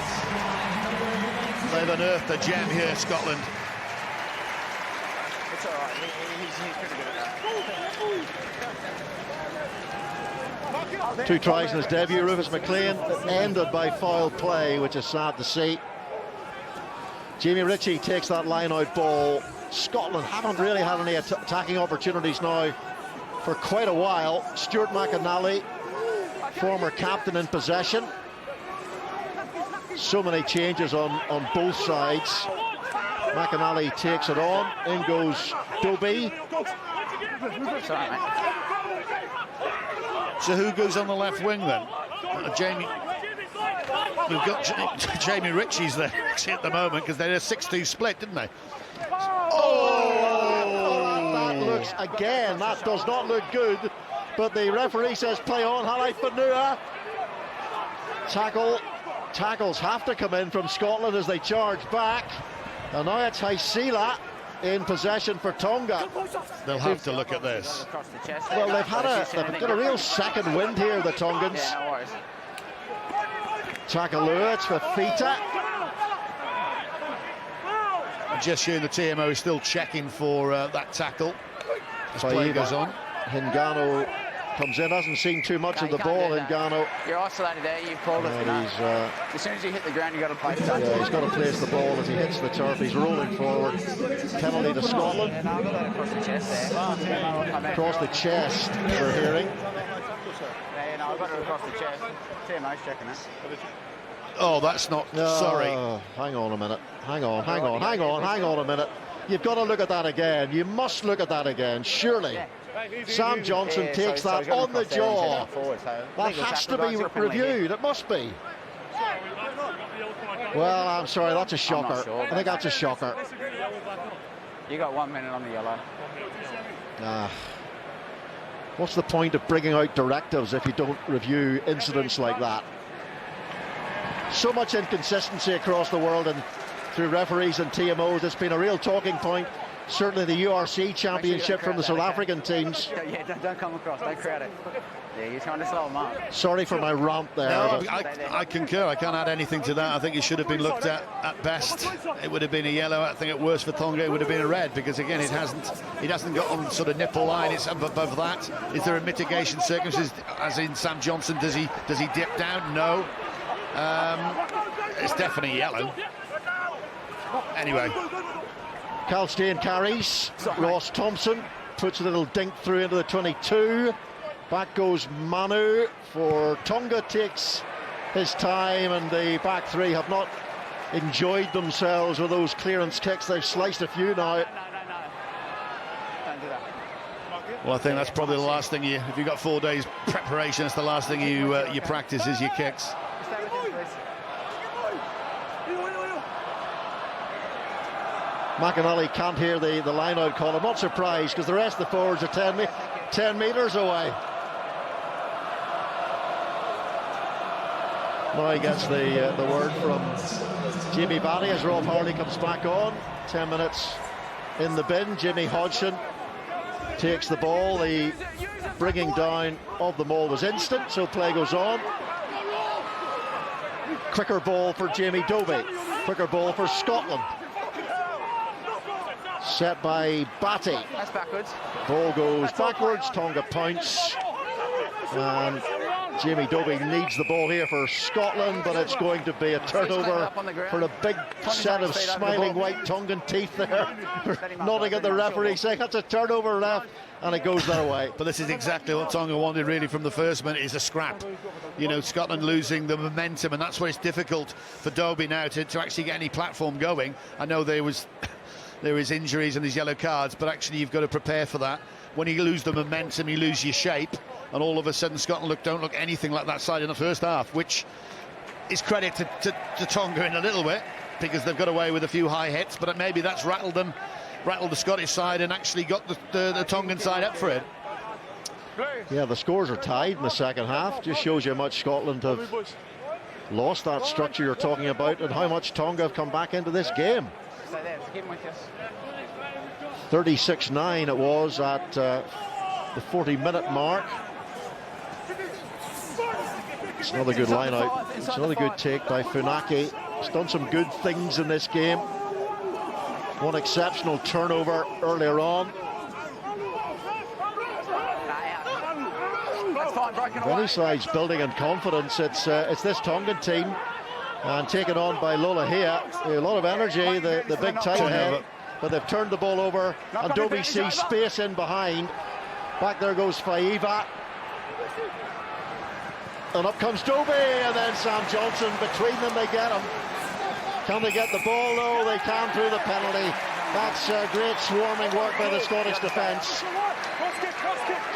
They've unearthed a gem here, Scotland. It's all right. He's pretty good at that. 2 tries in his debut. Rufus McLean, ended by foul play, which is sad to see. Jamie Ritchie takes that line-out ball. Scotland haven't really had any attacking opportunities now for quite a while. Stuart McInally, former captain, in possession. So many changes on both sides. McInally takes it on. In goes Dobie. Sorry, mate. So who goes on the left wing then? Jamie. We've got Jamie Ritchie's there actually at the moment, because they're a 6-2 split, didn't they? That looks, again, that does not look good. But the referee says play on. Halai Fanua. Tackles have to come in from Scotland as they charge back. And now it's Haisila in possession for Tonga. They'll have to look at this. Well, they've got a real second wind here, the Tongans. Yeah, no worries. Takalua, it's for Fita. Just showing the TMO is still checking for that tackle as play goes on. Hingano comes in, hasn't seen too much of the ball. Hingano. You're isolated there, you've called it. As soon as you hit the ground, you've got to play touch. Yeah, he's got to place the ball as he hits the turf. He's rolling forward. Penalty to Scotland. Yeah, no, I've got that across the chest there. Across the chest, we're hearing. Yeah, no, I've got it across the chest. TMO's checking it. Oh, that's not... sorry. Hang on a minute. Hang on a minute. You've got to look at that again. You must look at that again, surely. Yeah. Sam Johnson takes that on the jaw. That has to be reviewed. It must be. Well, I'm sorry, that's a shocker. Sure, I think that's a shocker. You got 1 minute on the yellow. What's the point of bringing out directives if you don't review incidents like that? So much inconsistency across the world and through referees and TMOs. It's been a real talking point. Certainly the URC championship from the South African teams. Yeah, don't come across, don't crowd it. Yeah, you're trying to slow them up. Sorry for my rant there. No, I concur. I can't add anything to that. I think it should have been looked at best. It would have been a yellow. I think at worst for Tonga it would have been a red, because again it hasn't got on sort of nipple line. It's above that. Is there a mitigation circumstances, as in Sam Johnson? Does he dip down? No. It's definitely yellow. Anyway. Cal Stein carries. Ross Thompson puts a little dink through into the 22. Back goes Manu for Tonga. Takes his time, and the back three have not enjoyed themselves with those clearance kicks. They've sliced a few now. No. Don't do that. Well, I think that's probably the last thing if you've got 4 days preparation, it's the last thing you practice is your kicks. Stay with him, please. McInally can't hear the line-out call. I'm not surprised, because the rest of the forwards are 10 metres away. Now he gets the word from Jamie Batty as Rob Harley comes back on. 10 minutes in the bin. Jimmy Hodgson takes the ball. The bringing down of the maul was instant, so play goes on. Quicker ball for Jamie Dobie. Quicker ball for Scotland. Set by Batty. That's backwards. Ball goes backwards. Tonga pounce. And Jamie Dobie needs the ball here for Scotland, but it's going to be a turnover for a big set of smiling white Tongan teeth there. Nodding at the referee saying that's a turnover left, and it goes their way. But this is exactly what Tonga wanted really from the first minute, is a scrap. You know, Scotland losing the momentum, and that's where it's difficult for Dobie now to actually get any platform going. I know there is injuries and these yellow cards, but actually you've got to prepare for that. when you lose the momentum, you lose your shape, and all of a sudden Scotland don't look anything like that side in the first half, which is credit to Tonga in a little bit, because they've got away with a few high hits, but maybe that's rattled the Scottish side and actually got the Tongan side up for it. Yeah, the scores are tied in the second half. Just shows you how much Scotland have lost that structure you're talking about, and how much Tonga have come back into this game. 36-9 it was at the 40-minute mark. It's another good line out. It's another good take by Funaki. He's done some good things in this game. One exceptional turnover earlier on. If any side's building in confidence, it's this Tongan team, and taken on by Lolohea. A lot of energy, the big tight head, but they've turned the ball over, and Dobie sees space in behind. Back there goes Faiva, and up comes Dobie, and then Sam Johnson. Between them they get him. Can they get the ball though? They can through the penalty. That's great swarming work by the Scottish defence.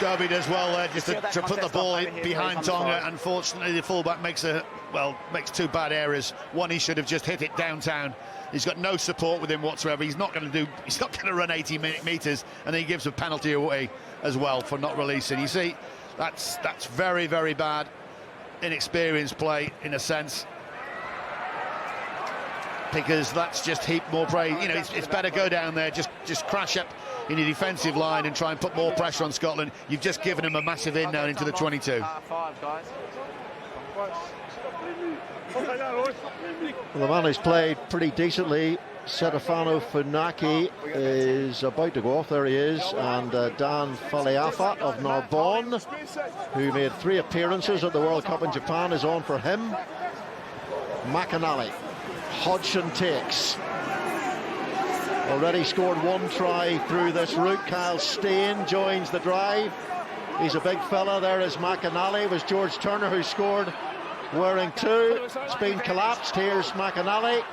Dobie does well there just to put the ball behind Tonga. Unfortunately, the fullback makes two bad errors. One, he should have just hit it downtown. He's got no support with him whatsoever. He's not going to run 80 metres, and then he gives a penalty away as well for not releasing. You see, that's very, very bad, inexperienced play in a sense, because that's just heaped more praise. You know, it's better go down there, just crash up in your defensive line and try and put more pressure on Scotland. You've just given him a massive in now into the 22. Well, the man who's played pretty decently, Stefano Funaki, is about to go off. There he is, and Dan Faleafa of Narbonne, who made 3 appearances at the World Cup in Japan, is on for him. McAnally. Hodgson takes. Already scored 1 try through this route. Kyle Steen joins the drive. He's a big fella. There is McAnally. It was George Turner who scored, wearing 2. It's been collapsed. Here's McAnally.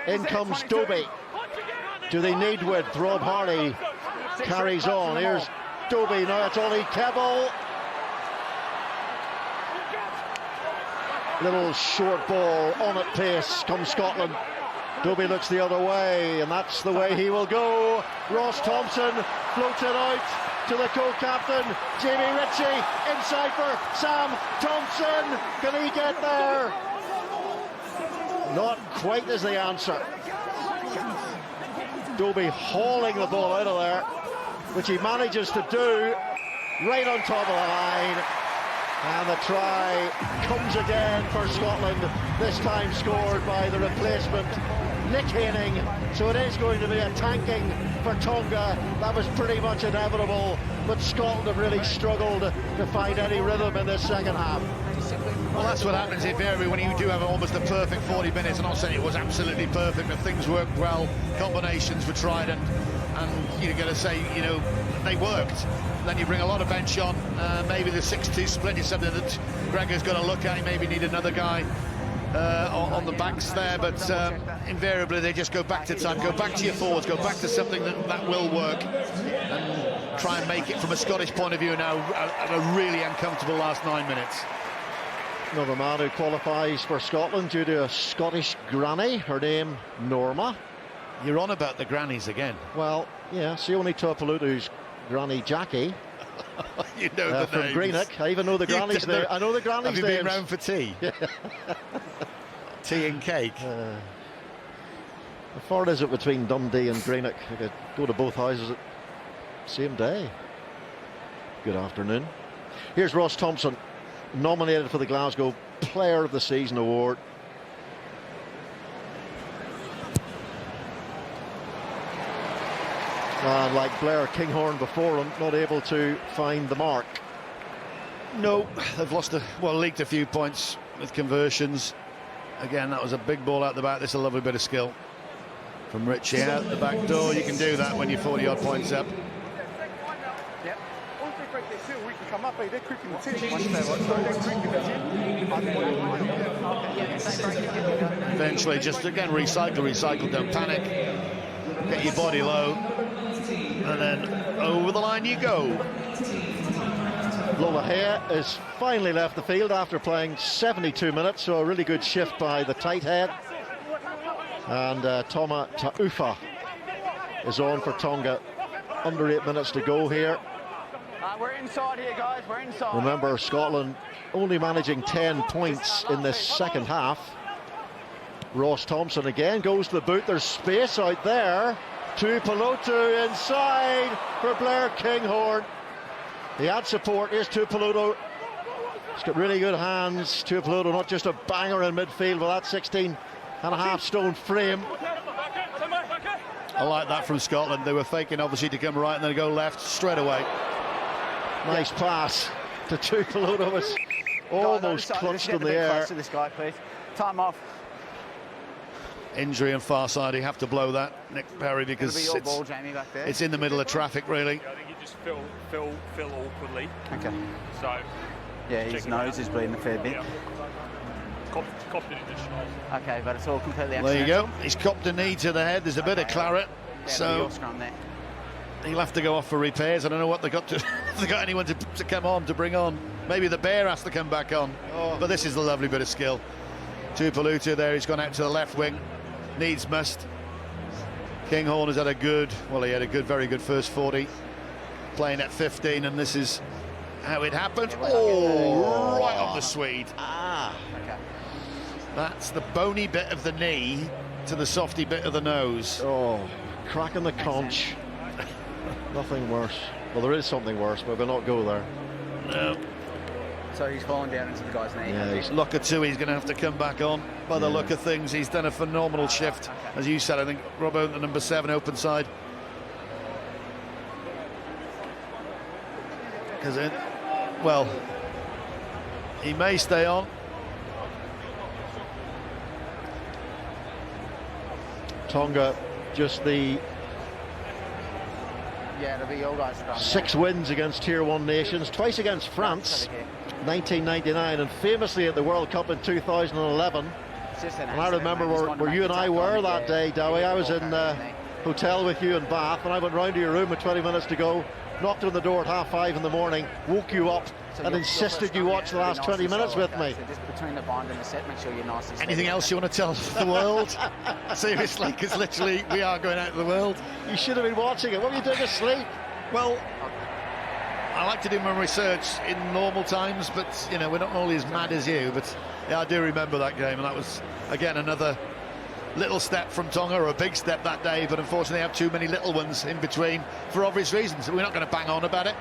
In comes Dobie. Do they need width? Rob Hardy carries on. Here's Dobie. Now it's Ollie Keble. Little short ball on at pace comes Scotland. Dobie looks the other way, and that's the way he will go. Ross Thompson floats it out to the co-captain, Jamie Ritchie, inside for Sam Thompson. Can he get there? Not quite is the answer. Dobie hauling the ball out of there, which he manages to do right on top of the line. And the try comes again for Scotland, this time scored by the replacement, Nick Haining. So it is going to be a tanking for Tonga. That was pretty much inevitable, but Scotland have really struggled to find any rhythm in this second half. Well, that's what happens invariably when you do have almost a perfect 40 minutes. I'm not saying it was absolutely perfect, but things worked well, combinations were tried, and you're going to say, you know, they worked. Then you bring a lot of bench on. Maybe the 6-2 split is something that Gregor's got to look at. He maybe need another guy on the backs there, but invariably they just go back to time, go back to your forwards, go back to something that will work, and try and make it from a Scottish point of view now a really uncomfortable last 9 minutes. Another man who qualifies for Scotland due to a Scottish granny, her name Norma. You're on about the grannies again. Well, yeah, Sione Tuipulotu's granny Jackie. You know the from names. Greenock. I even know the granny's name. I know the granny's names. Have you been names. round for tea? Tea and cake. How far is it between Dundee and Greenock? I could go to both houses at the same day. Good afternoon. Here's Ross Thompson, nominated for the Glasgow Player of the Season award. And like Blair Kinghorn before him, not able to find the mark. No, they've leaked a few points with conversions. Again, that was a big ball out the back. This is a lovely bit of skill from Richie out the back door. You can do that when you're 40-odd points up. Yep. Once they break their seal, we can come up, they're cooking the tin. Eventually, just again, recycle, don't panic. Get your body low, and then over the line you go. Lola has finally left the field after playing 72 minutes, so a really good shift by the tight head. And Toma Taufa is on for Tonga. Under 8 minutes to go here. We're inside here, guys. We're inside. Remember, Scotland only managing 10 points in this second half. Ross Thompson again goes to the boot. There's space out there. Tuipulotu inside for Blair Kinghorn. He had support. Here's Tuipulotu. He's got really good hands. Tuipulotu, not just a banger in midfield with that 16.5 stone frame. I like that from Scotland. They were faking, obviously, to come right and then go left straight away. Nice pass to Tuipulotu. Was almost clutched in the air. To this guy, please. Time off. Injury and far side, you have to blow that, Nick Perry, because It'll be your ball, Jamie, back there. It's in the middle of traffic, really. I think you just feel awkwardly. Okay. So. Yeah, his nose is bleeding a fair bit. Yeah. Copped an additional. Okay, but it's all completely There accidental. you go. He's copped a knee to the head. There's a bit of claret, so he'll have to go off for repairs. I don't know what they got to. They got anyone to come on to bring on. Maybe the bear has to come back on. But this is a lovely bit of skill. Tuipulotu there. He's gone out to the left wing. Needs must. Kinghorn has had a good, well, he had a good, very good first 40, playing at 15, and this is how it happened. Oh, right on the Swede. Okay. That's the bony bit of the knee to the softy bit of the nose. Oh, cracking the conch. Nothing worse. Well, there is something worse, but we'll not go there. No. So he's fallen down into the guy's knee. Yeah, he's Lokatui. He's going to have to come back on. By the look of things, he's done a phenomenal shift. As you said, I think Robbo, the number 7 open side. Because well, he may stay on. Tonga, just the it'll be your guys. 6 wins against Tier 1 nations, twice against France, 1999, and famously at the World Cup in 2011. And I remember where you and I were that day, Dowie. I was in the hotel with you in Bath, and I went round to your room with 20 minutes to go, knocked on the door at 5:30 in the morning, woke you up, and insisted you watch the last 20 minutes with me. So just between the bind and the set, make sure you're nice and steady. Anything else you want to tell the world? Seriously, because literally we are going out to the world. You should have been watching it. What were you doing asleep? Well, I like to do my research in normal times, but you know, we're not all as mad as you. But yeah, I do remember that game, and that was again another little step from Tonga, or a big step that day, but unfortunately they have too many little ones in between for obvious reasons. We're not going to bang on about it.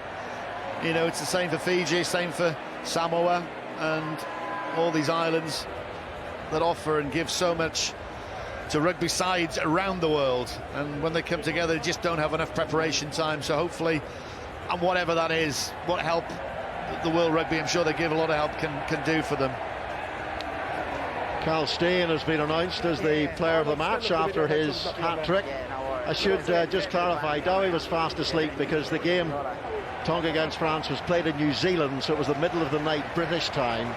You know, it's the same for Fiji, same for Samoa, and all these islands that offer and give so much to rugby sides around the world, and when they come together they just don't have enough preparation time. So hopefully, and whatever that is, what help the World Rugby, I'm sure they give a lot of help, can do for them. Cal Steyn has been announced as the player of the match after his hat-trick. I should just clarify, Dowie was fast asleep because the game Tonga against France was played in New Zealand, so it was the middle of the night British time.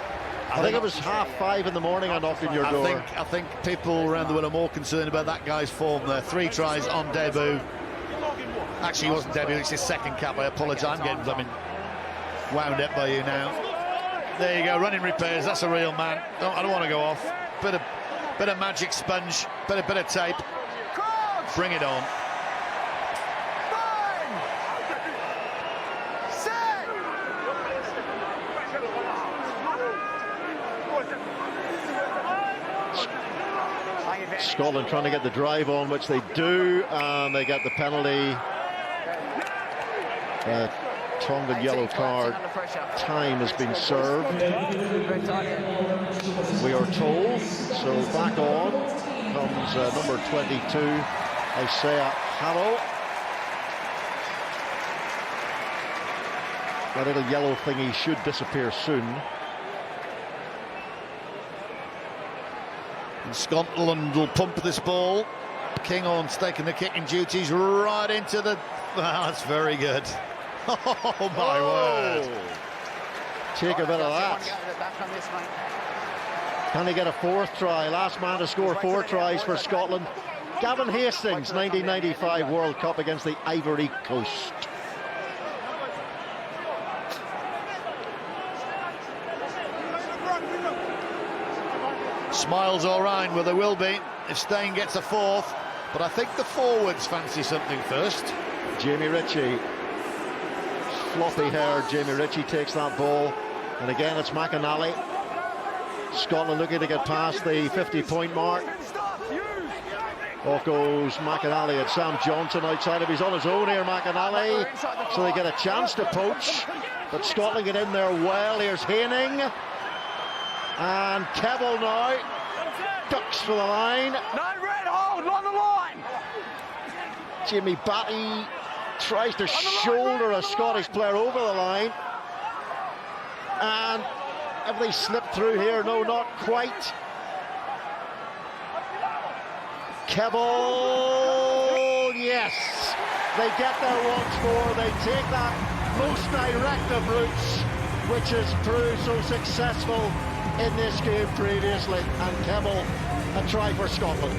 I think it was 5:30 in the morning I knocked on your door. I think people around the world are more concerned about that guy's form there. 3 tries on debut. Actually, he wasn't debut, it's his second cap. I apologise, I'm getting wound up by you now. There you go, running repairs, that's a real man. I don't want to go off. Bit of magic sponge, bit of tape. Bring it on. Scotland trying to get the drive on, which they do, and they get the penalty. Tongan yellow card. Time has been served, we are told. So back on comes number 22, Isaiah Harrow. That little yellow thingy should disappear soon. And Scotland will pump this ball. Kinghorn's taking the kicking duties right into the... that's very good. Oh, my word. Take a bit of that. Can he get a 4th try? Last man to score 4 tries for Scotland. Gavin Hastings, 1995 World Cup against the Ivory Coast. Smiles all right, well there will be if Stein gets a fourth, but I think the forwards fancy something first. Jamie Ritchie, floppy-haired Jamie Ritchie takes that ball, and again it's McAnally. Scotland looking to get past the 50-point mark. Off goes McAnally at Sam Johnson outside of. He's on his own here, McAnally. So they get a chance to poach, but Scotland get in there well. Here's Haining. And Keble now ducks for the line. No red hold on the line. Jimmy Batty tries to shoulder a Scottish player over the line. And have they slipped through here? No, not quite. Keble, yes. They get there once more. They take that most direct of routes, which has proved so successful in this game previously. And Keble, a try for Scotland.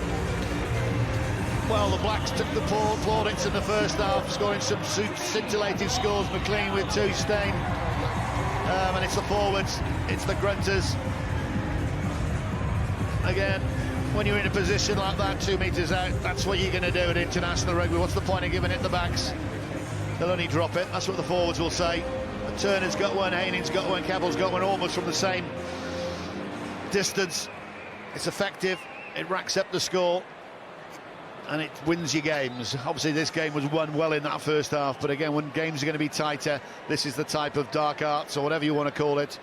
Well, the Blacks took the plaudits in the first half, scoring some scintillating scores. McLean with 2, Stein. And it's the forwards, it's the grunters. Again, when you're in a position like that, 2 metres out, that's what you're going to do at international rugby. What's the point of giving it the backs? They'll only drop it. That's what the forwards will say. But Turner's got one, Haining's got one, Keble's got one, almost from the same distance. It's effective, it racks up the score, and it wins your games. Obviously this game was won well in that first half, but again, when games are going to be tighter, this is the type of dark arts, or whatever you want to call it,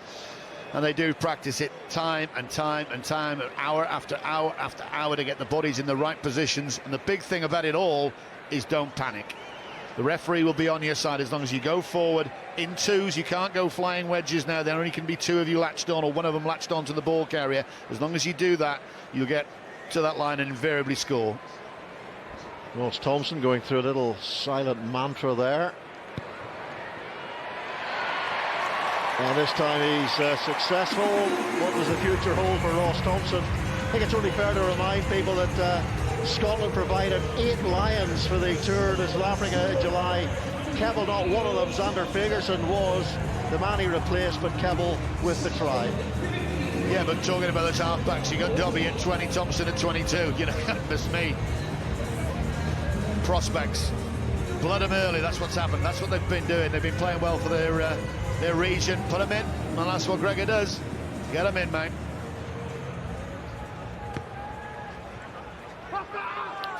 and they do practice it time and time and time, hour after hour after hour, to get the bodies in the right positions. And the big thing about it all is don't panic. The referee will be on your side as long as you go forward in twos. You can't go flying wedges now. There only can be 2 of you latched on, or one of them latched onto the ball carrier. As long as you do that, you'll get to that line and invariably score. Ross Thompson going through a little silent mantra there. And this time he's successful. What does the future hold for Ross Thompson? I think it's only fair to remind people that Scotland provided 8 Lions for the Tour to South Africa in July. Keble, not one of them. Xander Fagerson was the man he replaced, but Keble with the try. Yeah, but talking about those halfbacks, you got Dobby at 20, Thompson at 22. You know, miss me. Prospects, blood them early. That's what's happened. That's what they've been doing. They've been playing well for their region. Put them in, and that's what Gregor does. Get them in, mate.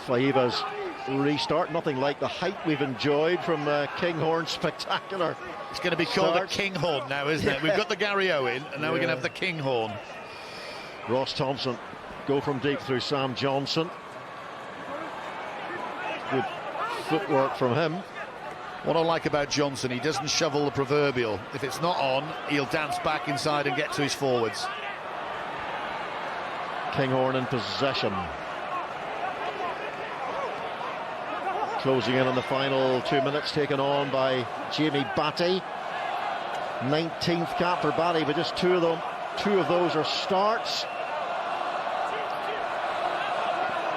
Faiva's restart, nothing like the height we've enjoyed from Kinghorn. Spectacular. It's going to be called a Kinghorn now, isn't it? We've got the Gary Owen, and now we're going to have the Kinghorn. Ross Thompson go from deep through Sam Johnson. Good footwork from him. What I like about Johnson, he doesn't shovel the proverbial. If it's not on, he'll dance back inside and get to his forwards. Kinghorn in possession. Closing in on the final 2 minutes, taken on by Jamie Batty. 19th cap for Batty, but just 2 of those are starts.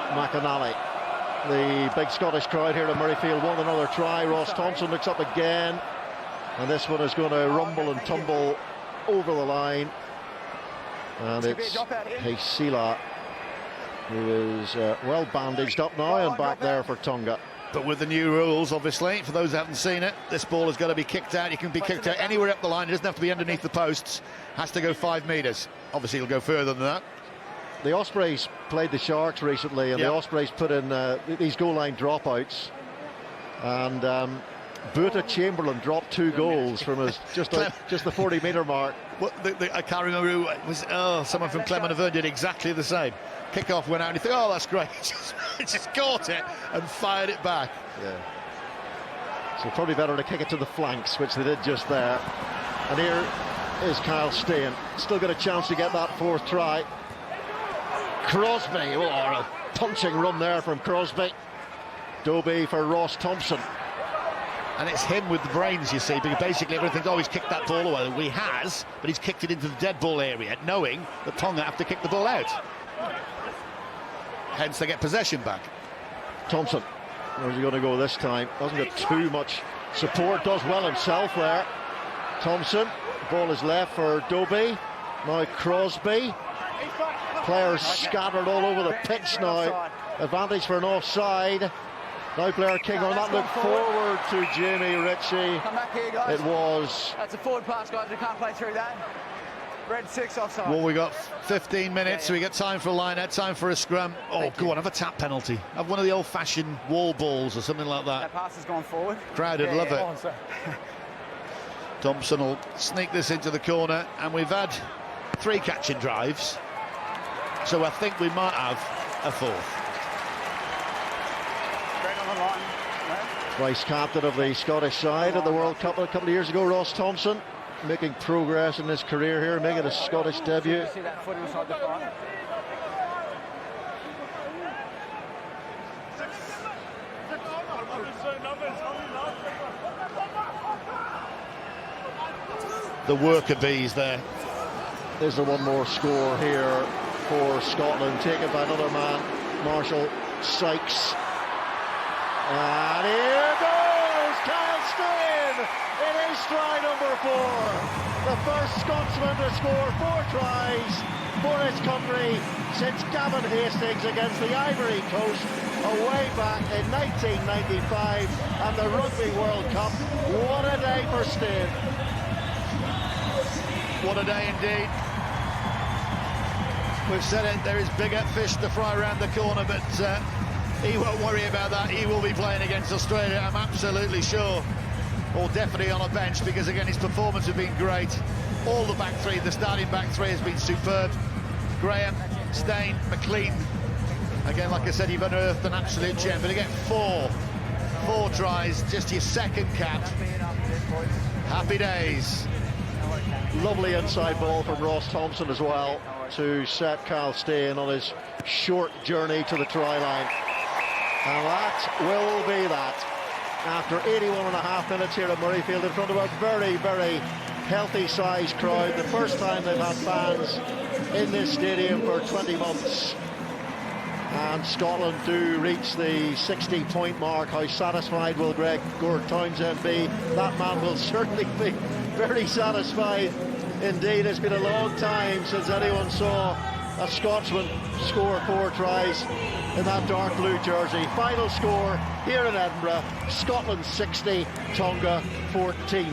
McAnally. The big Scottish crowd here at Murrayfield want another try. Ross Thompson looks up again, and this one is going to rumble and tumble over the line. And it's Heisila, who is well bandaged up now and back there for Tonga. But with the new rules, obviously, for those who haven't seen it, this ball has got to be kicked out. You can be kicked out anywhere up the line. It doesn't have to be underneath the posts. Has to go 5 metres. Obviously, it'll go further than that. The Ospreys played the Sharks recently, and the Ospreys put in these goal line dropouts, and Buta Chamberlain dropped 2 goals from his just the 40-metre mark. What, I can't remember who it was. Oh, someone from Clement Avern did exactly the same. Kick-off went out, and you think, oh, that's great. just caught it and fired it back. Yeah. So probably better to kick it to the flanks, which they did just there. And here is Kyle Steyn. Still got a chance to get that 4th try. Crosby, oh, a punching run there from Crosby. Dobie for Ross Thompson. And it's him with the brains, you see, because basically everyone thinks, oh, he's kicked that ball away. Well, he has, but he's kicked it into the dead ball area, knowing that Tonga have to kick the ball out. Hence, they get possession back. Thompson, where's he going to go this time? Doesn't get too much support, does well himself there. Thompson, ball is left for Dobie. Now Crosby. Players scattered all over the pitch now. Advantage for an offside. Now Blair King on that look forward to Jamie Ritchie. Come back here, guys. It was. That's a forward pass, guys. We can't play through that. Red 6 offside. Well, we got 15 minutes, so we got time for a line-out, time for a scrum. Oh, go on, have a tap penalty. Have one of the old-fashioned wall balls or something like that. That pass has gone forward. Crowd would love it. Thompson will sneak this into the corner, and we've had 3 catching drives, so I think we might have a 4th. Straight on the line. Vice captain of the Scottish side at the World Cup a couple of years ago, Ross Thompson, making progress in his career here, making a Scottish debut. See that foot inside the front. The worker bees there. Is there one more score here for Scotland, taken by another man, Marshall Sykes. And here goes Kyle Steyn. It is try number 4. The first Scotsman to score 4 tries for his country since Gavin Hastings against the Ivory Coast away back in 1995 and the Rugby World Cup. What a day for Steyn. What a day indeed. We've said it, there is bigger fish to fry around the corner, but he won't worry about that. He will be playing against Australia, I'm absolutely sure. Or definitely on a bench, because again, his performance has been great. All the back three, the starting back three has been superb. Graham, Steyn, McLean. Again, like I said, you've unearthed an absolute gem, but to get 4 tries, just your 2nd cap. Happy days. Lovely inside ball from Ross Thompson as well to set Kyle Steyn on his short journey to the try line. And that will be that. After 81.5 minutes here at Murrayfield in front of a very, very healthy-sized crowd. The first time they've had fans in this stadium for 20 months. And Scotland do reach the 60-point mark. How satisfied will Gord Townsend be? That man will certainly be very satisfied indeed. It's been a long time since anyone saw a Scotsman score 4 tries in that dark blue jersey. Final score here in Edinburgh, Scotland 60, Tonga 14.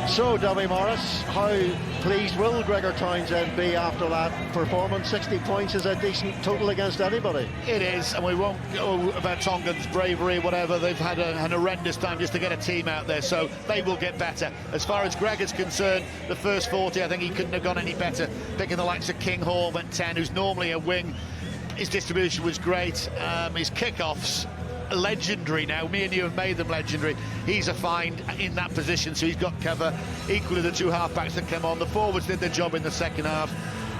So, Dummy Morris, how pleased will Gregor Townsend be after that performance? 60 points is a decent total against anybody. It is, and we won't go about Tongan's bravery, whatever. They've had an horrendous time just to get a team out there, so they will get better. As far as Gregor's concerned, the first 40, I think he couldn't have gone any better. Picking the likes of Kinghorn at 10, who's normally a wing. His distribution was great. His kickoffs, legendary now. Me and you have made them legendary. He's a find in that position, so he's got cover. Equally, the 2 half-backs that come on. The forwards did their job in the second half.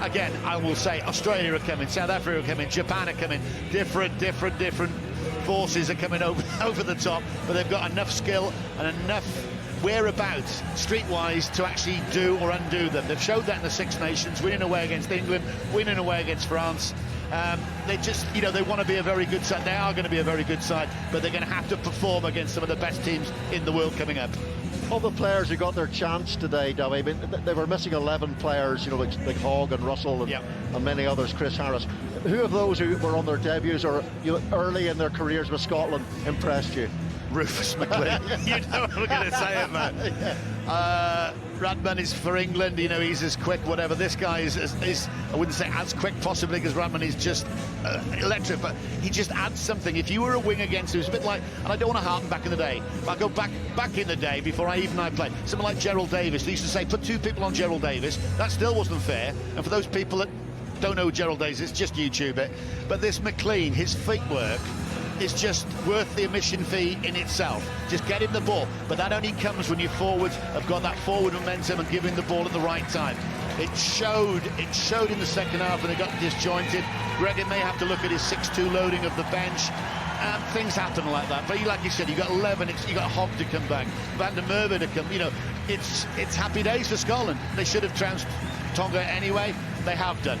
Again, I will say, Australia are coming, South Africa are coming, Japan are coming. Different forces are coming over the top, but they've got enough skill and enough whereabouts, streetwise, to actually do or undo them. They've showed that in the Six Nations, winning away against England, winning away against France. They just, they want to be a very good side. They are going to be a very good side, but they're going to have to perform against some of the best teams in the world coming up. All the players who got their chance today, Dubby, I mean, they were missing 11 players, like Hogg and Russell and many others, Chris Harris. Who of those who were on their debuts or early in their careers with Scotland impressed you? Rufus McLean. You know I'm going to say it, man. Radman is for England, he's as quick, whatever. This guy is I wouldn't say as quick possibly, because Radman is just electric, but he just adds something. If you were a wing against him, it's a bit like, and I don't want to harken back in the day, but I go back in the day before I played, someone like Gerald Davis. They used to say, put 2 people on Gerald Davis. That still wasn't fair, and for those people that don't know who Gerald Davis is, just YouTube it. But this McLean, his feet work is just worth the admission fee in itself. Just get him the ball, but that only comes when your forwards have got that forward momentum and giving the ball at the right time. It showed in the second half when they got disjointed. Gregor may have to look at his 6-2 loading of the bench. Things happen like that. But like you said, you got 11. You got Hogg to come back, Van der Merwe to come. You know, it's happy days for Scotland. They should have trounced Tonga anyway. They have done.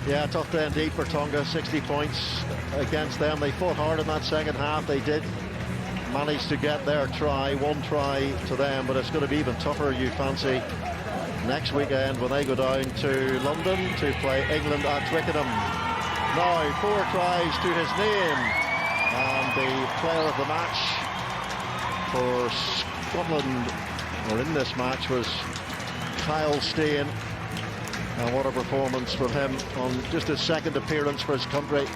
Yeah, tough day indeed for Tonga. 60 points against them. They fought hard in that second half. They did manage to get their try, one try to them, but it's going to be even tougher, you fancy, next weekend when they go down to London to play England at Twickenham. Now 4 tries to his name, and the player of the match for Scotland, or in this match, was Kyle Steyn. And what a performance from him on just his second appearance for his country.